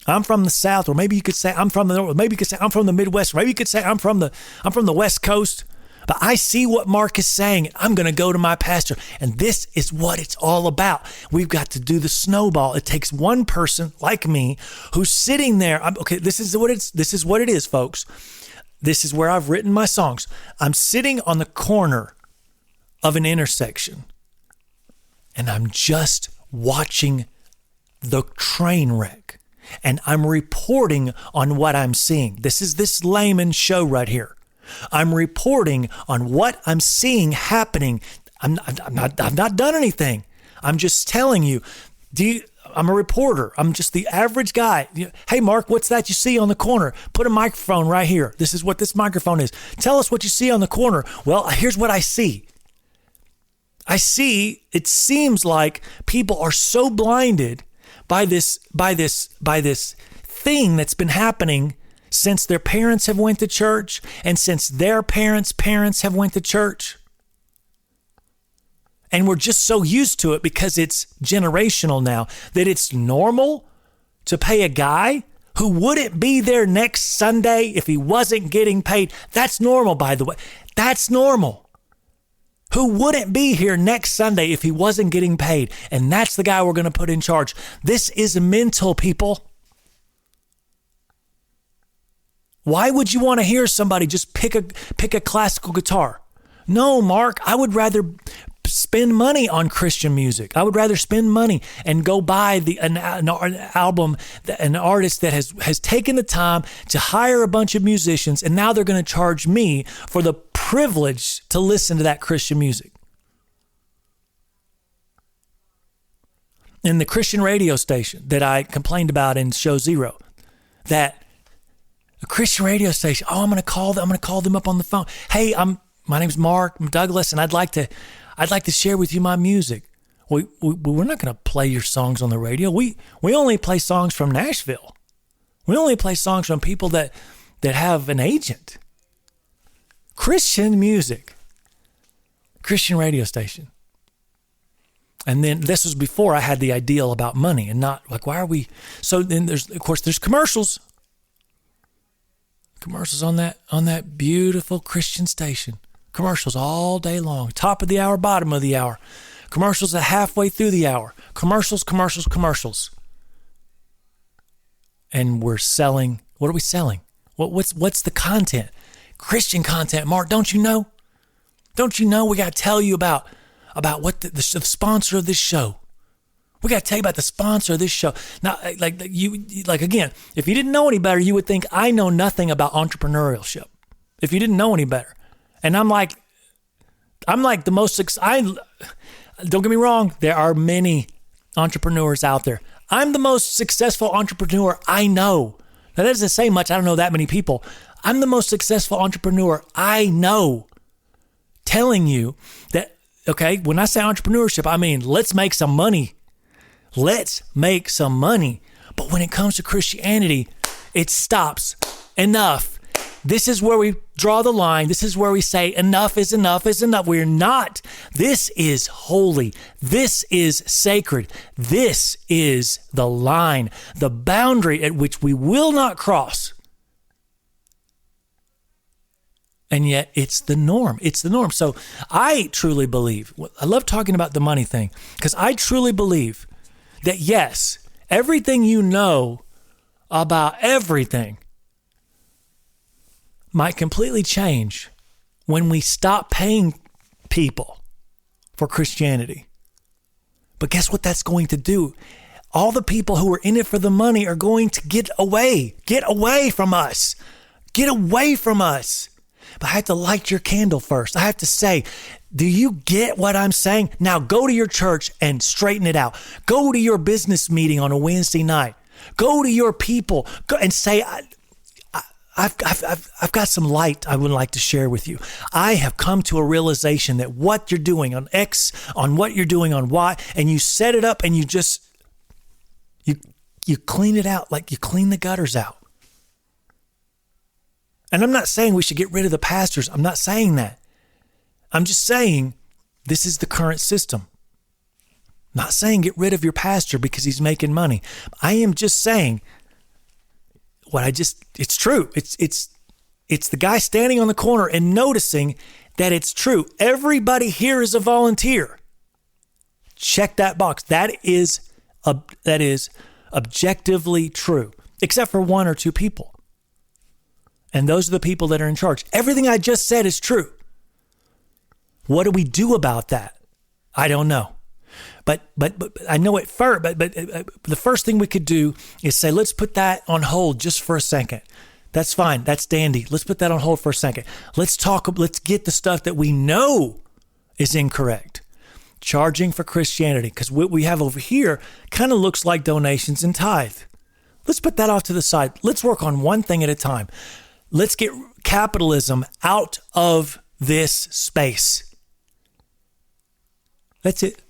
I'm from the South, or maybe you could say I'm from the North. Maybe you could say I'm from the Midwest. Or maybe you could say I'm from the West Coast. But I see what Mark is saying. I'm going to go to my pastor, and this is what it's all about. We've got to do the snowball. It takes one person like me who's sitting there. This is what it is, folks. This is where I've written my songs. I'm sitting on the corner of an intersection, and I'm just watching the train wreck. And I'm reporting on what I'm seeing. This is this layman show right here. I'm reporting on what I'm seeing happening. I've not done anything. I'm just telling you. I'm a reporter. I'm just the average guy. Hey, Mark, what's that you see on the corner? Put a microphone right here. This is what this microphone is. Tell us what you see on the corner. Well, here's what I see. It seems like people are so blinded by this thing that's been happening since their parents have went to church and since their parents' parents have went to church. And we're just so used to it because it's generational now that it's normal to pay a guy who wouldn't be there next Sunday if he wasn't getting paid. That's normal, by the way. That's normal. Who wouldn't be here next Sunday if he wasn't getting paid? And that's the guy we're going to put in charge. This is mental, people. Why would you want to hear somebody just pick a classical guitar? No, Mark, I would rather spend money on Christian music. I would rather spend money and go buy an album, an artist that has taken the time to hire a bunch of musicians, and now they're going to charge me for the privilege to listen to that Christian music. In the Christian radio station that I complained about in show 0, that a Christian radio station, I'm going to call them up on the phone. Hey, my name's Mark Douglas, and I'd like to share with you my music. We're not going to play your songs on the radio. We only play songs from Nashville. We only play songs from people that have an agent. Christian music, Christian radio station. And then this was before I had the ideal about money and not like, why are we? So then there's commercials. Commercials on that beautiful Christian station. Commercials all day long. Top of the hour, bottom of the hour. Commercials at halfway through the hour. Commercials. And we're selling. What are we selling? What's the content? Christian content, Mark. Don't you know? We got to tell you about what the sponsor of this show. We got to tell you about the sponsor of this show. Now, again, if you didn't know any better, you would think I know nothing about entrepreneurship. If you didn't know any better. And I'm like the most, don't get me wrong, there are many entrepreneurs out there. I'm the most successful entrepreneur I know. Now, that doesn't say much. I don't know that many people. I'm the most successful entrepreneur I know. Telling you that, okay, when I say entrepreneurship, I mean, let's make some money. Let's make some money. But when it comes to Christianity, it stops. Enough. This is where we draw the line. This is where we say enough is enough is enough. We're not. This is holy. This is sacred. This is the line, the boundary at which we will not cross. And yet it's the norm. It's the norm. So I truly believe, I love talking about the money thing, because I truly believe that yes, everything you know about everything might completely change when we stop paying people for Christianity. But guess what that's going to do? All the people who are in it for the money are going to get away from us. Get away from us. But I have to light your candle first. I have to say, Do you get what I'm saying? Now go to your church and straighten it out. Go to your business meeting on a Wednesday night. Go to your people. Go and say, I've got some light I would like to share with you. I have come to a realization that what you're doing on X, on what you're doing on Y, and you set it up and you just, you clean it out like you clean the gutters out. And I'm not saying we should get rid of the pastors. I'm not saying that. I'm just saying this is the current system. I'm not saying get rid of your pastor because he's making money. I am just saying it's true. It's the guy standing on the corner and noticing that it's true. Everybody here is a volunteer. Check that box. That is objectively true, except for one or two people. And those are the people that are in charge. Everything I just said is true. What do we do about that? I don't know. But I know it first. But the first thing we could do is say, let's put that on hold just for a second. That's fine. That's dandy. Let's put that on hold for a second. Let's get the stuff that we know is incorrect. Charging for Christianity, because what we have over here kind of looks like donations and tithe. Let's put that off to the side. Let's work on one thing at a time. Let's get capitalism out of this space. That's it.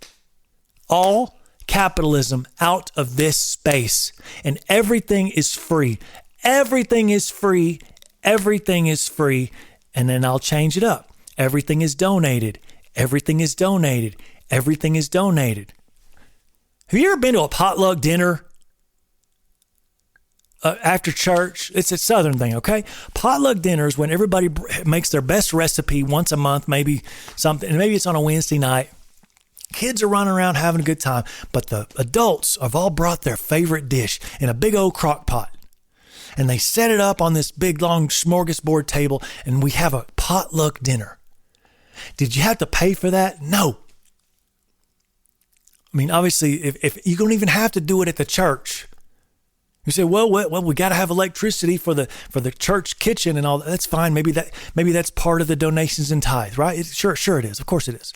All capitalism out of this space. And everything is free. Everything is free. Everything is free. And then I'll change it up. Everything is donated. Everything is donated. Everything is donated. Have you ever been to a potluck dinner after church? It's a Southern thing, okay? Potluck dinners when everybody makes their best recipe once a month, maybe something, and maybe it's on a Wednesday night. Kids are running around having a good time, but the adults have all brought their favorite dish in a big old crock pot. And they set it up on this big, long smorgasbord table, and we have a potluck dinner. Did you have to pay for that? No. I mean, obviously, if you don't even have to do it at the church. You say, well, we got to have electricity for the church kitchen and all that. That's fine. Maybe that's part of the donations and tithe, right? Sure it is. Of course it is.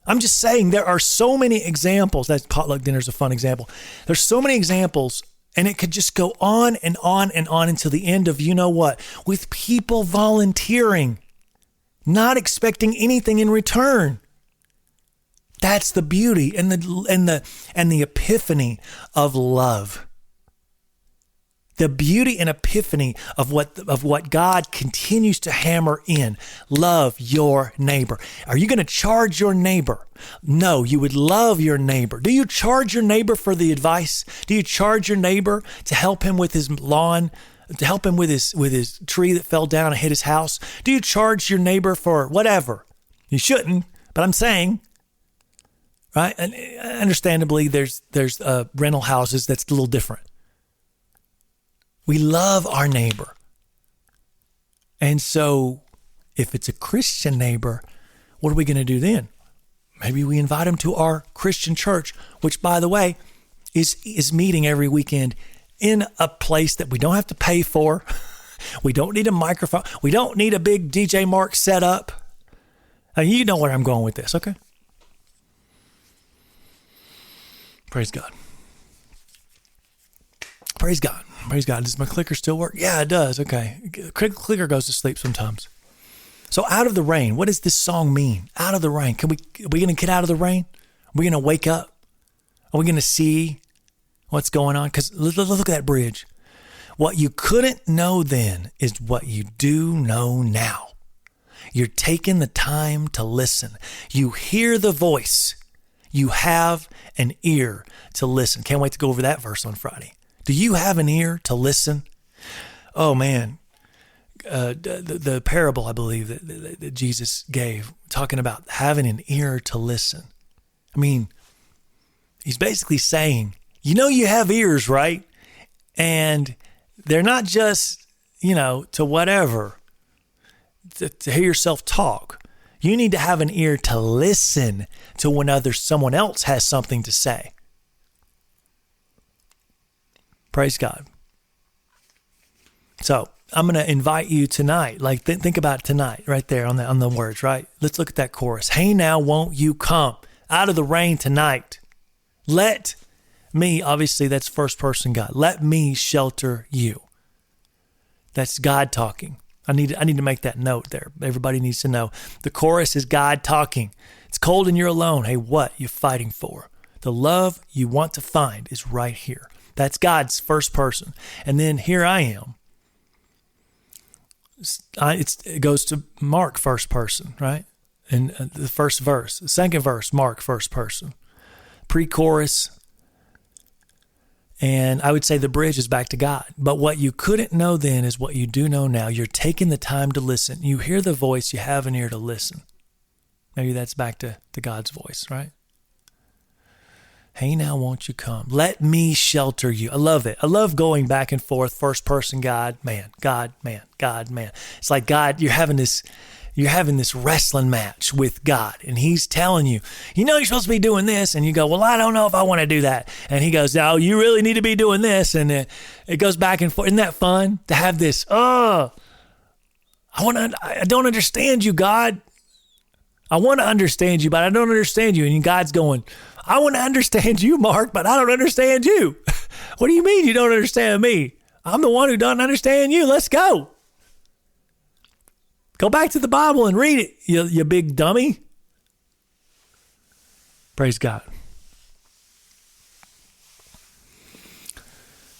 I'm just saying there are so many examples. That potluck dinner is a fun example. There's so many examples, and it could just go on and on and on until the end of you know what, with people volunteering, not expecting anything in return. That's the beauty and the epiphany of love. The beauty and epiphany of what God continues to hammer in. Love your neighbor. Are you going to charge your neighbor? No, you would love your neighbor. Do you charge your neighbor for the advice? Do you charge your neighbor to help him with his lawn, to help him with his tree that fell down and hit his house? Do you charge your neighbor for whatever? You shouldn't, but I'm saying, right? And understandably, there's rental houses that's a little different. We love our neighbor. And so if it's a Christian neighbor, what are we going to do then? Maybe we invite them to our Christian church, which, by the way, is meeting every weekend in a place that we don't have to pay for. We don't need a microphone. We don't need a big DJ Mark setup. You know where I'm going with this, okay? Praise God. Praise God. Praise God. Does my clicker still work? Yeah, it does. Okay. Clicker goes to sleep sometimes. So out of the rain, what does this song mean? Out of the rain. Are we going to get out of the rain? Are we going to wake up? Are we going to see what's going on? Because look at that bridge. What you couldn't know then is what you do know now. You're taking the time to listen. You hear the voice. You have an ear to listen. Can't wait to go over that verse on Friday. Do you have an ear to listen? Oh, man. The parable, I believe, that Jesus gave, talking about having an ear to listen. I mean, he's basically saying, you have ears, right? And they're not just, to whatever, to hear yourself talk. You need to have an ear to listen to when someone else has something to say. Praise God. So, I'm gonna invite you tonight. Like think about tonight, right there on the words. Right. Let's look at that chorus. Hey, now won't you come out of the rain tonight? Let me. Obviously, that's first person God. Let me shelter you. That's God talking. I need to make that note there. Everybody needs to know. The chorus is God talking. It's cold and you're alone. Hey, what you fighting for? The love you want to find is right here. That's God's first person. And then here I am. It goes to Mark first person, right? And the first verse. The second verse, Mark first person. Pre-chorus. And I would say the bridge is back to God. But what you couldn't know then is what you do know now. You're taking the time to listen. You hear the voice, you have an ear to listen. Maybe that's back to God's voice, right? Hey, now won't you come? Let me shelter you. I love it. I love going back and forth. First person God, man, God, man, God, man. It's like God, you're having this wrestling match with God, and he's telling you, you're supposed to be doing this, and you go, well, I don't know if I want to do that. And he goes, no, you really need to be doing this, and it goes back and forth. Isn't that fun to have this? I don't understand you, God. I want to understand you, but I don't understand you. And God's going, I want to understand you, Mark, but I don't understand you. What do you mean you don't understand me? I'm the one who doesn't understand you. Let's go. Go back to the Bible and read it, you big dummy. Praise God.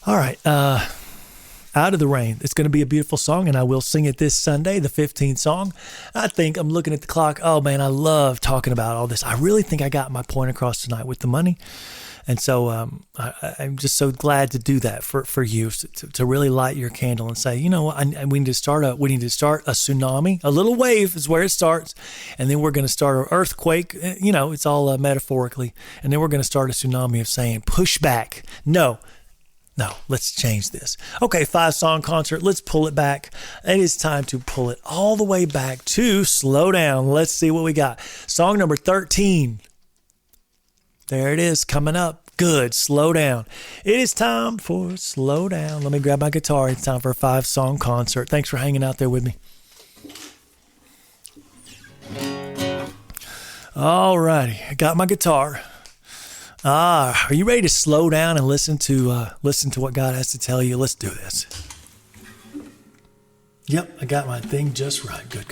All right. Out of the Rain. It's going to be a beautiful song, and I will sing it this Sunday, the 15th song. I think I'm looking at the clock. Oh, man, I love talking about all this. I really think I got my point across tonight with the money. And so I'm just so glad to do that for you, to really light your candle and say, we need to start a tsunami. A little wave is where it starts, and then we're going to start an earthquake. It's all metaphorically, and then we're going to start a tsunami of saying, push back. No, let's change this. Okay, 5-song concert. Let's pull it back. It is time to pull it all the way back to Slow Down. Let's see what we got. Song number 13. There it is, coming up. Good, Slow Down. It is time for Slow Down. Let me grab my guitar. It's time for a 5-song concert. Thanks for hanging out there with me. All righty, I got my guitar. Are you ready to slow down and listen to what God has to tell you? Let's do this. Yep, I got my thing just right. Good.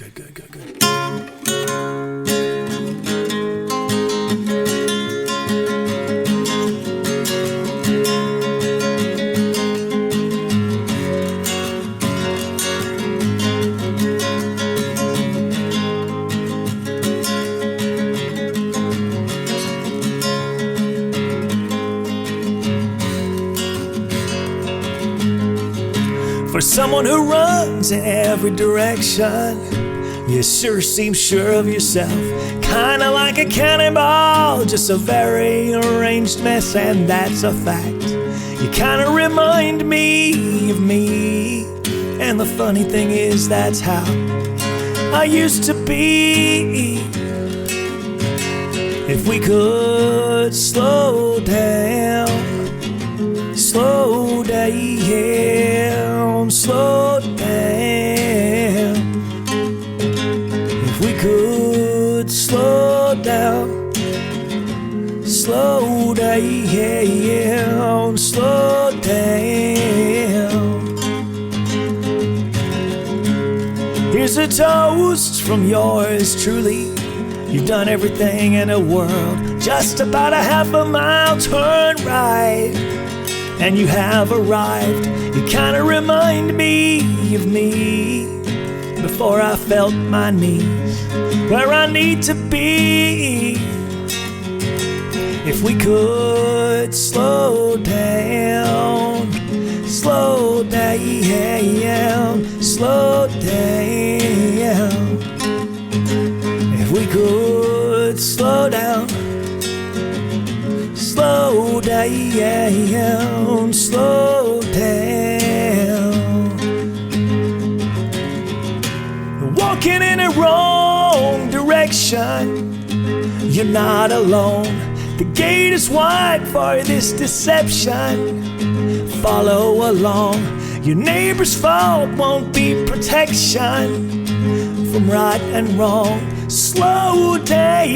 For someone who runs in every direction, you sure seem sure of yourself. Kinda like a cannonball, just a very arranged mess, and that's a fact. You kinda remind me of me, and the funny thing is that's how I used to be. If we could slow down, slow down, slow down. If we could slow down, slow down, slow down. Here's a toast from yours truly. You've done everything in the world, just about a half a mile turn right, and you have arrived. You kinda remind me of me before I felt my knees where I need to be. If we could slow down, slow down, slow down. If we could slow down, slow down, slow down. Walking in the wrong direction, you're not alone. The gate is wide for this deception. Follow along. Your neighbor's fault won't be protection from right and wrong. Slow down.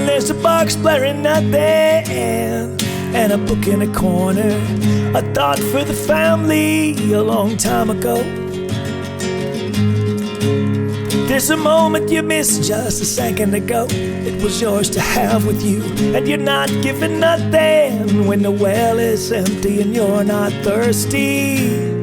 There's a box blaring out there and a book in a corner. A thought for the family a long time ago. There's a moment you missed just a second ago. It was yours to have with you, and you're not giving nothing when the well is empty and you're not thirsty.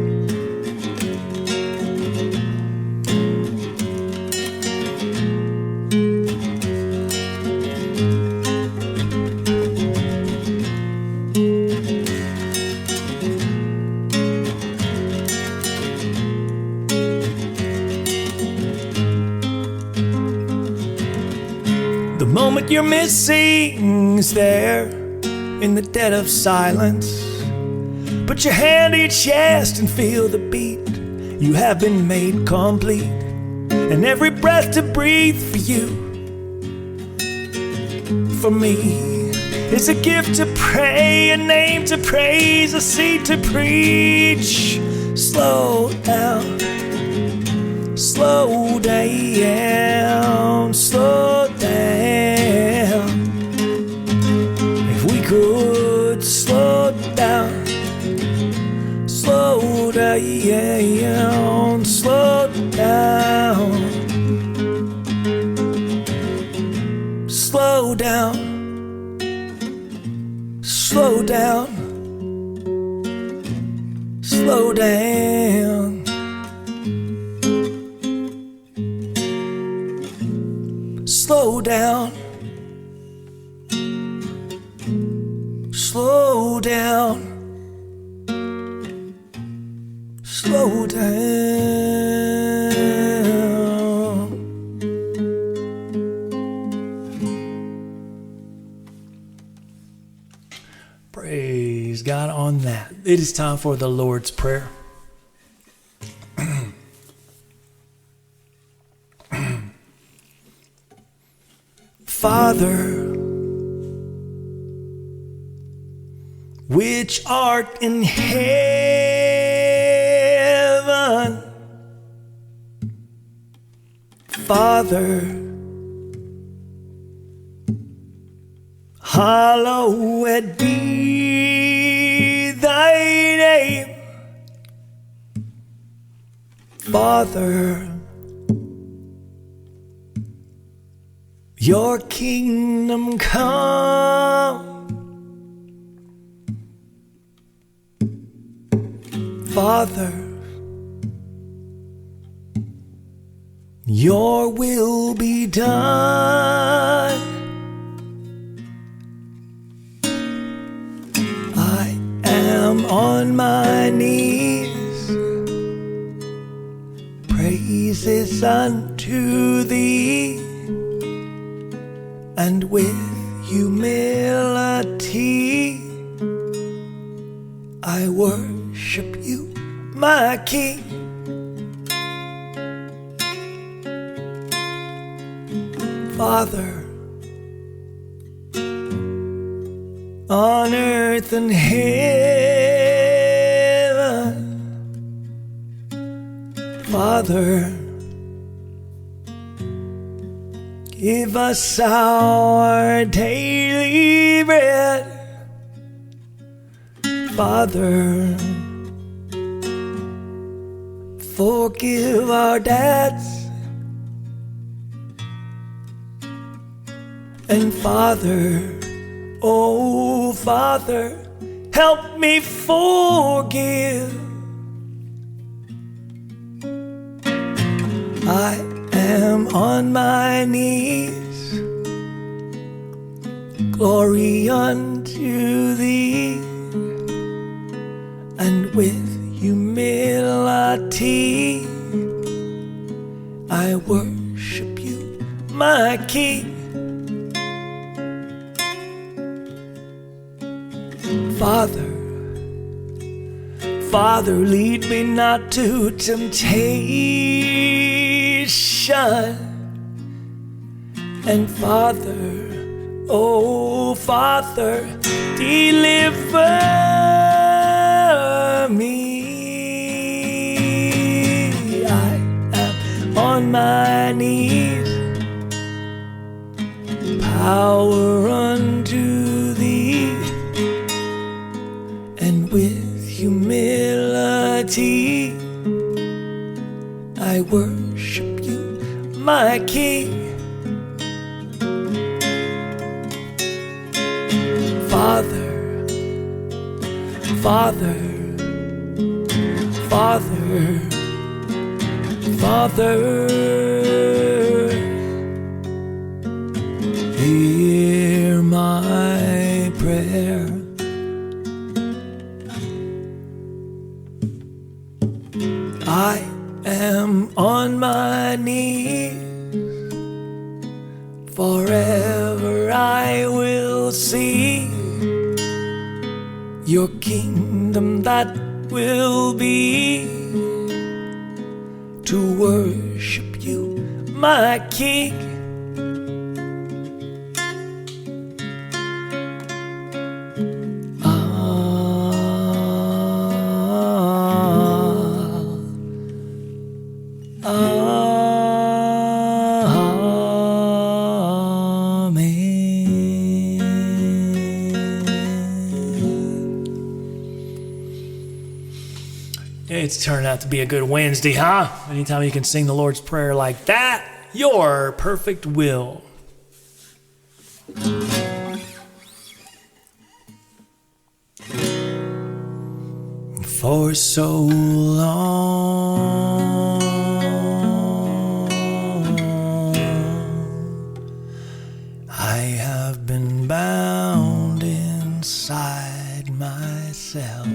The moment you're missing is there in the dead of silence. Put your hand to your chest and feel the beat. You have been made complete, and every breath to breathe for you, for me, is a gift to pray, a name to praise, a seed to preach. Slow down, slow down, slow down. If we could slow down, slow down, slow down, slow down, slow down, slow down. Slow down, slow down, slow down. Praise God on that. It is time for the Lord's Prayer. Father, which art in heaven, Father, hallowed be thy name. Father, your kingdom come. Father, your will be done. I am on my knees, praises unto thee, and with humility I worship you, my King. Father, on earth and heaven, Father, give us our daily bread. Father, forgive our debts. And Father, oh Father, help me forgive. I am on my knees, glory unto thee, and with humility I worship you, my King. Father, Father, lead me not to temptation. And Father, Oh, Father, deliver me. I am on my knees. Power unto thee, and with humility I worship you, my King. Father, Father, Father, Father, hear my prayer. I am on my knees. Forever I will see your kingdom that will be, to worship you, my King. It's turned out to be a good Wednesday, huh? Anytime you can sing the Lord's Prayer like that, your perfect will. For so long I have been bound inside myself,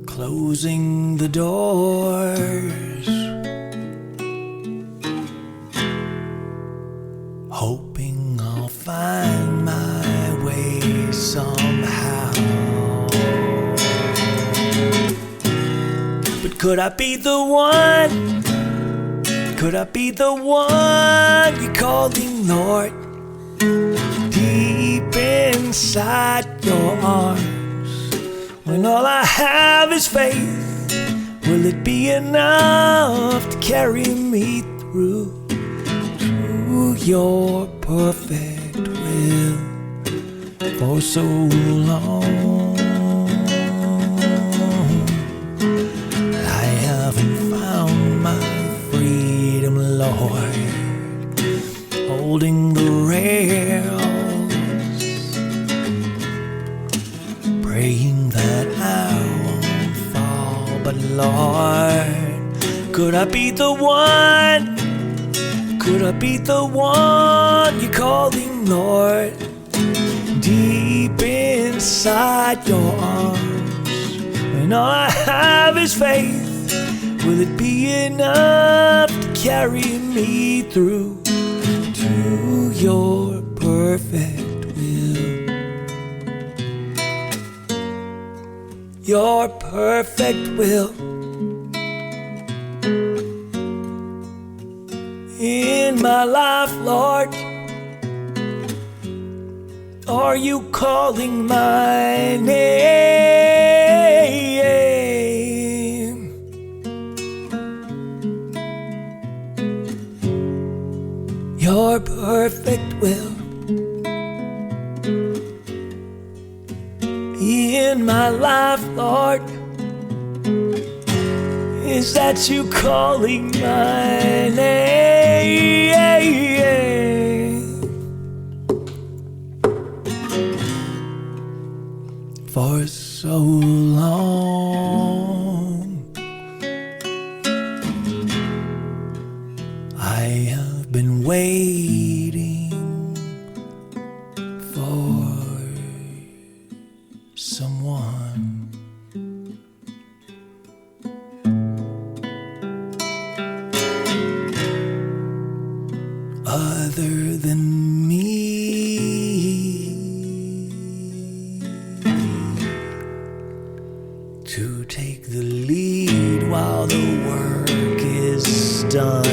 closing the doors, hoping I'll find my way somehow. But could I be the one? Could I be the one you're calling, Lord? Deep inside your arms, when all I have is faith, will it be enough to carry me through to your perfect will? For so long I haven't found my freedom, Lord, holding the rails, praying that I won't fall. But Lord, could I be the one? Could I be the one you're calling, Lord? Deep inside your arms, when all I have is faith, will it be enough to carry me through to your perfect will? Your perfect will in my life, Lord. Are you calling my name? Your perfect will in my life, Lord. Is that you calling my name? For so long I have been waiting for someone other than me to take the lead while the work is done.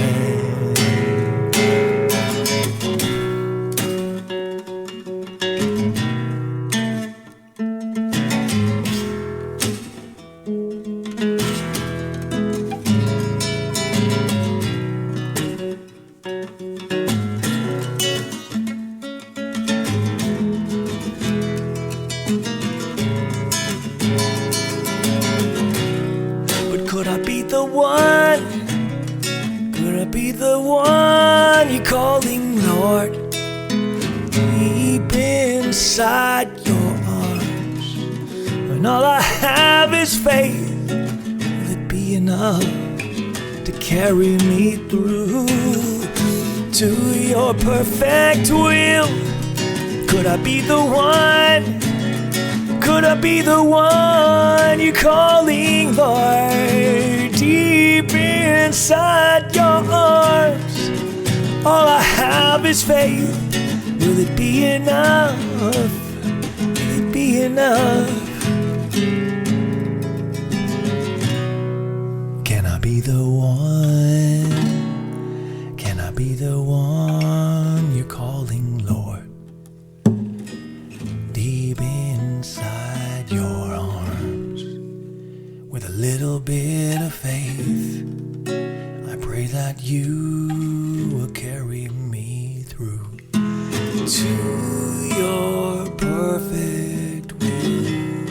the one? Could I be the one you're calling Lord? Deep inside your arms, when all I have is faith, will it be enough to carry me through to your perfect will? Could I be the one? Could I be the one you're calling Lord? Deep inside your arms, all I have is faith. Will it be enough? Will it be enough? Can I be the one? Can I be the one you're calling Lord? Deep inside your arms, with a little bit of faith, I pray that you will carry me through to your perfect will.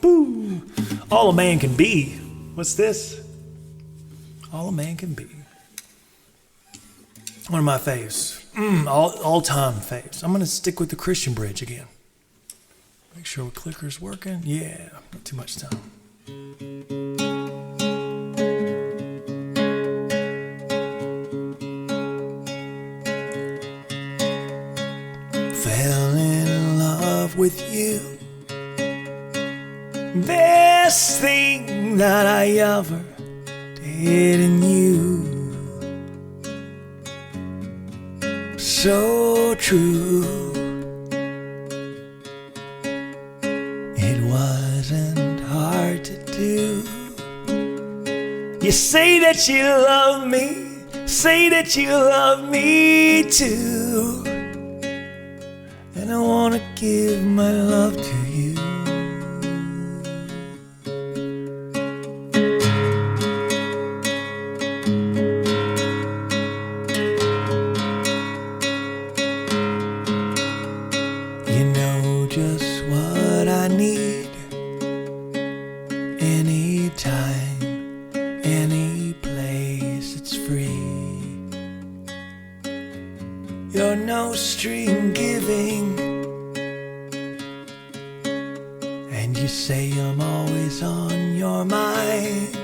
Boo! All a man can be. What's this? All a man can be. One of my faves. All-time faves. I'm going to stick with the Christian bridge again. Make sure the clicker's working. Yeah, not too much time. Fell in love with you. Best thing that I ever did in you. So true. It wasn't hard to do. You say that you love me, say that you love me too. And I wanna give my love to you. You know just what I need, anytime, any place, it's free. You're no string giving, and you say I'm always on your mind.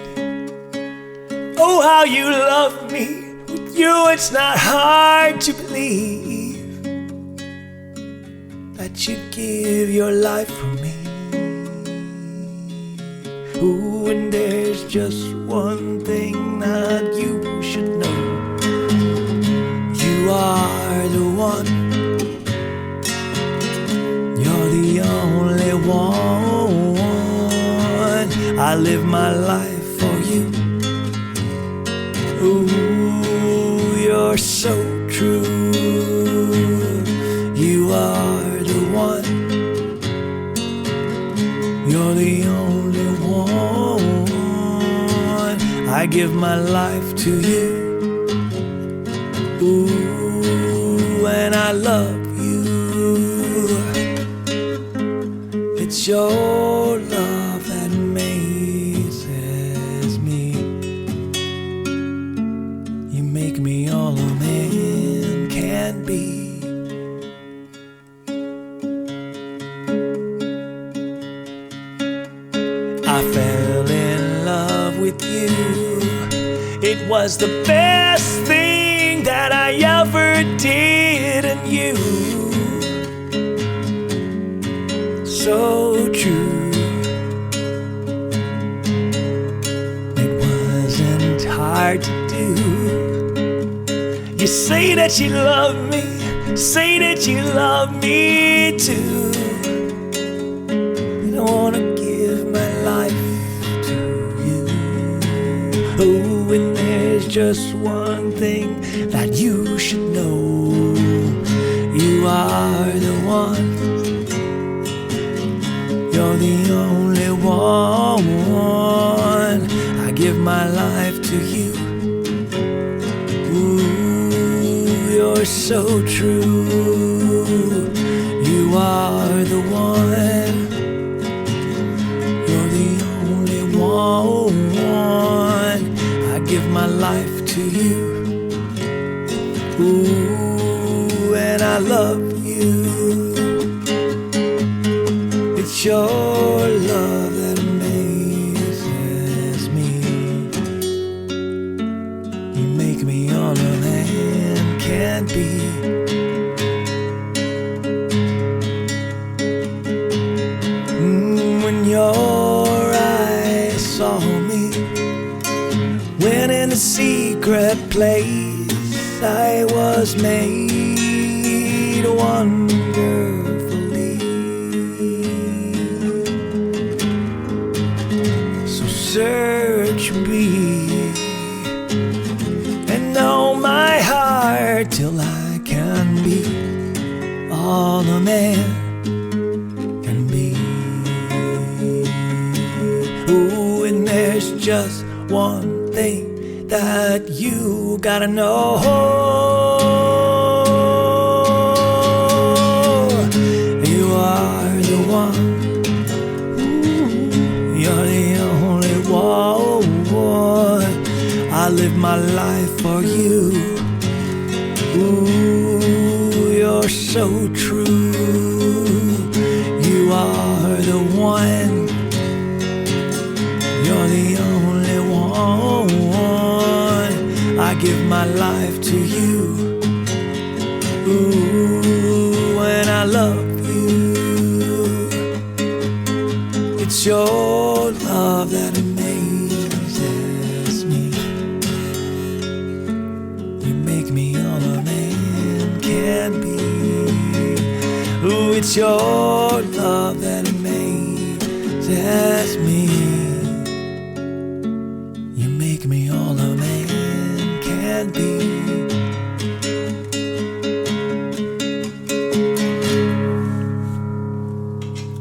Oh, how you love me. With you it's not hard to believe that you'd give your life for me. Ooh, and there's just one thing that you should know. You are the one. You're the only one. I live my life for you. Ooh, you're so true. You are the one. You're the only one. I give my life to you. Ooh, and I love you. It's your love that amazes me. You make me all a man can be. I fell in love with you. It was the best thing that I ever did, and you, so true. It wasn't hard to do. You say that you love me, say that you love me too. And I wanna give my life to you. Oh, and there's just one thing that you should know. You are the one. You're the only one. I give my life to you. Ooh, you're so true. You are the one. love you. It's your love that amazes me. You make me all a man can be. When your eyes saw me, when in the secret place I was made wonderfully. So search me and know my heart till I can be all a man can be. Ooh, and there's just one thing that you gotta know. You are the one. You're the only one. I live my life for you. Ooh, you're so true. You are the one. You're the only one. I give my life to you. Ooh, and I love you. It's your love that amazes me. You make me all a man can be. Ooh, it's your love that amazes me. You make me all a man can be.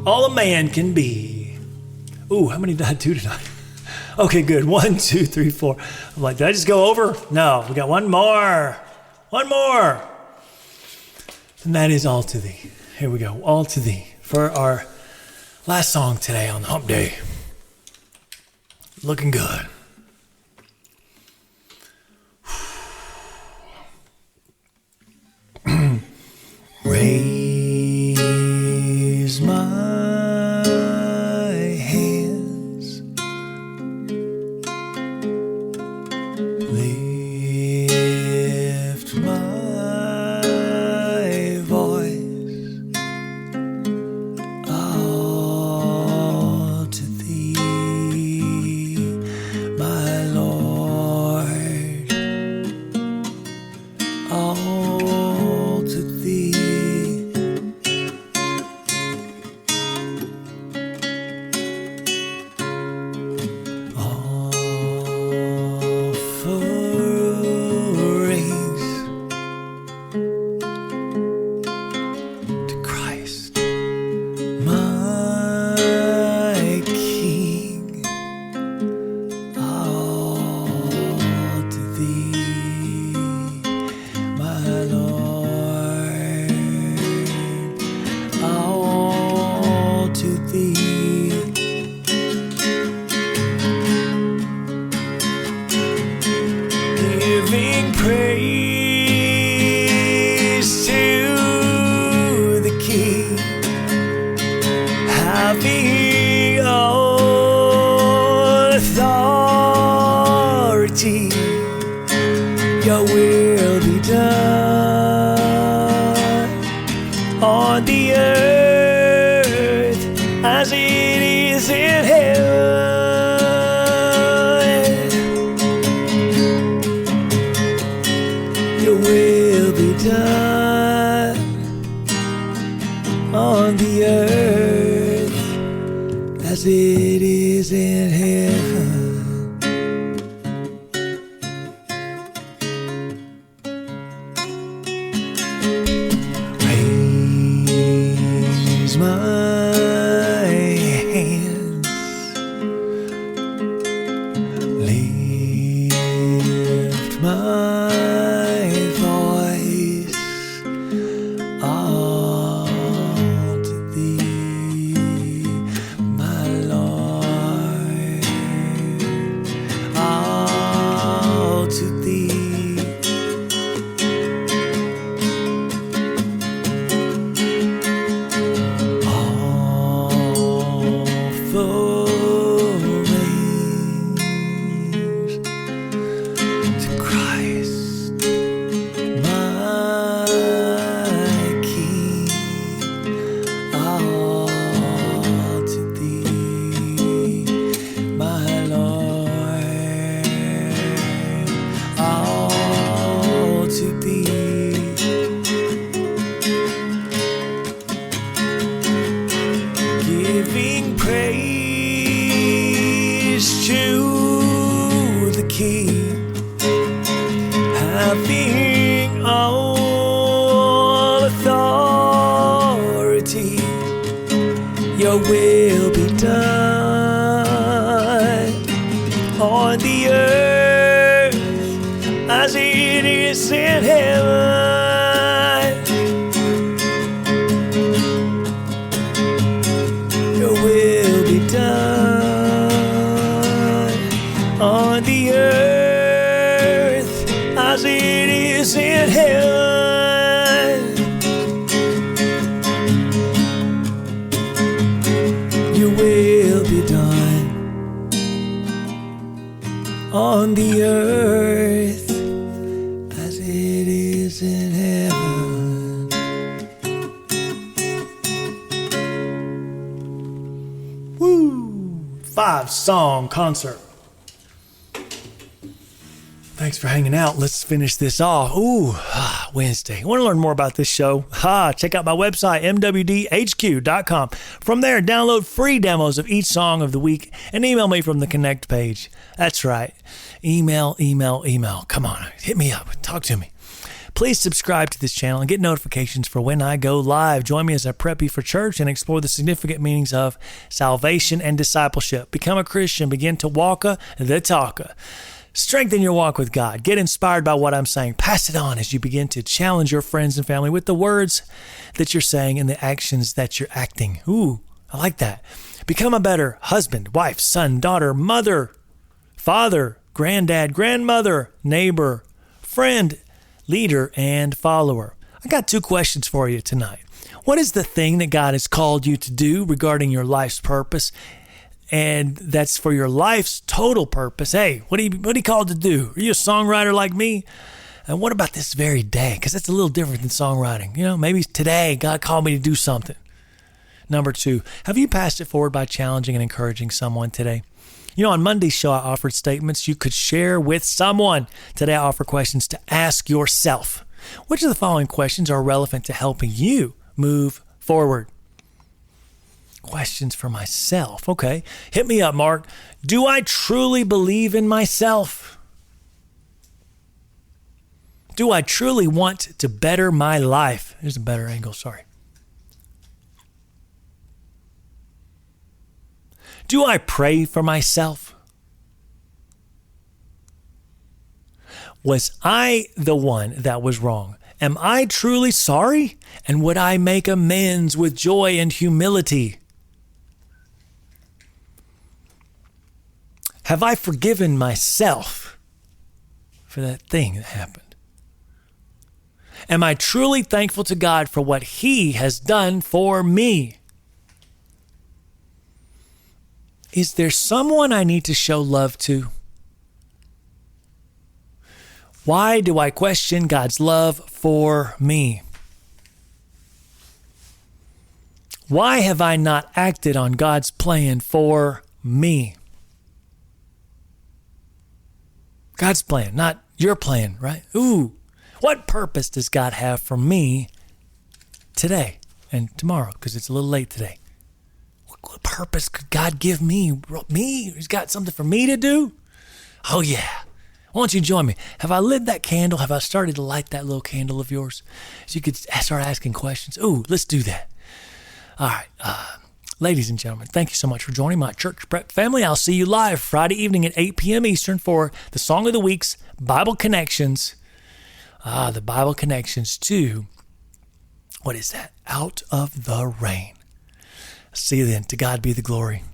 All a man can be. Ooh, how many did I do tonight? Okay, good. 1, 2, 3, 4. I'm like, did I just go over? No, we got one more. One more. And that is all to thee. Here we go. All to thee for our last song today on the hump day. Looking good. Raise my hands, lift my voice, all to thee, my Lord, all to thee. Giving praise to the King, having all authority. Your will be done on the earth as it is in heaven. Your will be done on the earth as it is in heaven. Raise my hands, lift my voice, all to thee, my Lord, having all authority. Your will be done on the earth as it is in heaven. Your will be done on the earth as it is in heaven. Your will be done on the earth as it is in heaven. Woo! 5-song concert. Thanks for hanging out. Let's finish this off. Wednesday. Want to learn more about this show? Check out my website, MWDHQ.com. From there, download free demos of each song of the week and email me from the Connect page. That's right. Email. Come on, hit me up. Talk to me. Please subscribe to this channel and get notifications for when I go live. Join me as I prep you for church and explore the significant meanings of salvation and discipleship. Become a Christian. Begin to walk the talk. Strengthen your walk with God. Get inspired by what I'm saying. Pass it on as you begin to challenge your friends and family with the words that you're saying and the actions that you're acting. Ooh, I like that. Become a better husband, wife, son, daughter, mother, father, granddad, grandmother, neighbor, friend, leader, and follower. I got 2 questions for you tonight. What is the thing that God has called you to do regarding your life's purpose? And that's for your life's total purpose. Hey, what are you called to do? Are you a songwriter like me? And what about this very day? Because that's a little different than songwriting. Maybe today God called me to do something. Number 2, have you passed it forward by challenging and encouraging someone today? On Monday's show, I offered statements you could share with someone. Today, I offer questions to ask yourself. Which of the following questions are relevant to helping you move forward? Questions for myself. Okay. Hit me up, Mark. Do I truly believe in myself? Do I truly want to better my life? There's a better angle, sorry. Do I pray for myself? Was I the one that was wrong? Am I truly sorry? And would I make amends with joy and humility? Have I forgiven myself for that thing that happened? Am I truly thankful to God for what He has done for me? Is there someone I need to show love to? Why do I question God's love for me? Why have I not acted on God's plan for me? God's plan, not your plan, right? What purpose does God have for me today and tomorrow? Because it's a little late today. What purpose could God give me? He's got something for me to do? Oh, yeah. Why don't you join me? Have I lit that candle? Have I started to light that little candle of yours? So you could start asking questions. Let's do that. All right. Ladies and gentlemen, thank you so much for joining my church prep family. I'll see you live Friday evening at 8 p.m. Eastern for the Song of the Week's Bible Connections. The Bible Connections to, what is that? Out of the Rain. See you then. To God be the glory.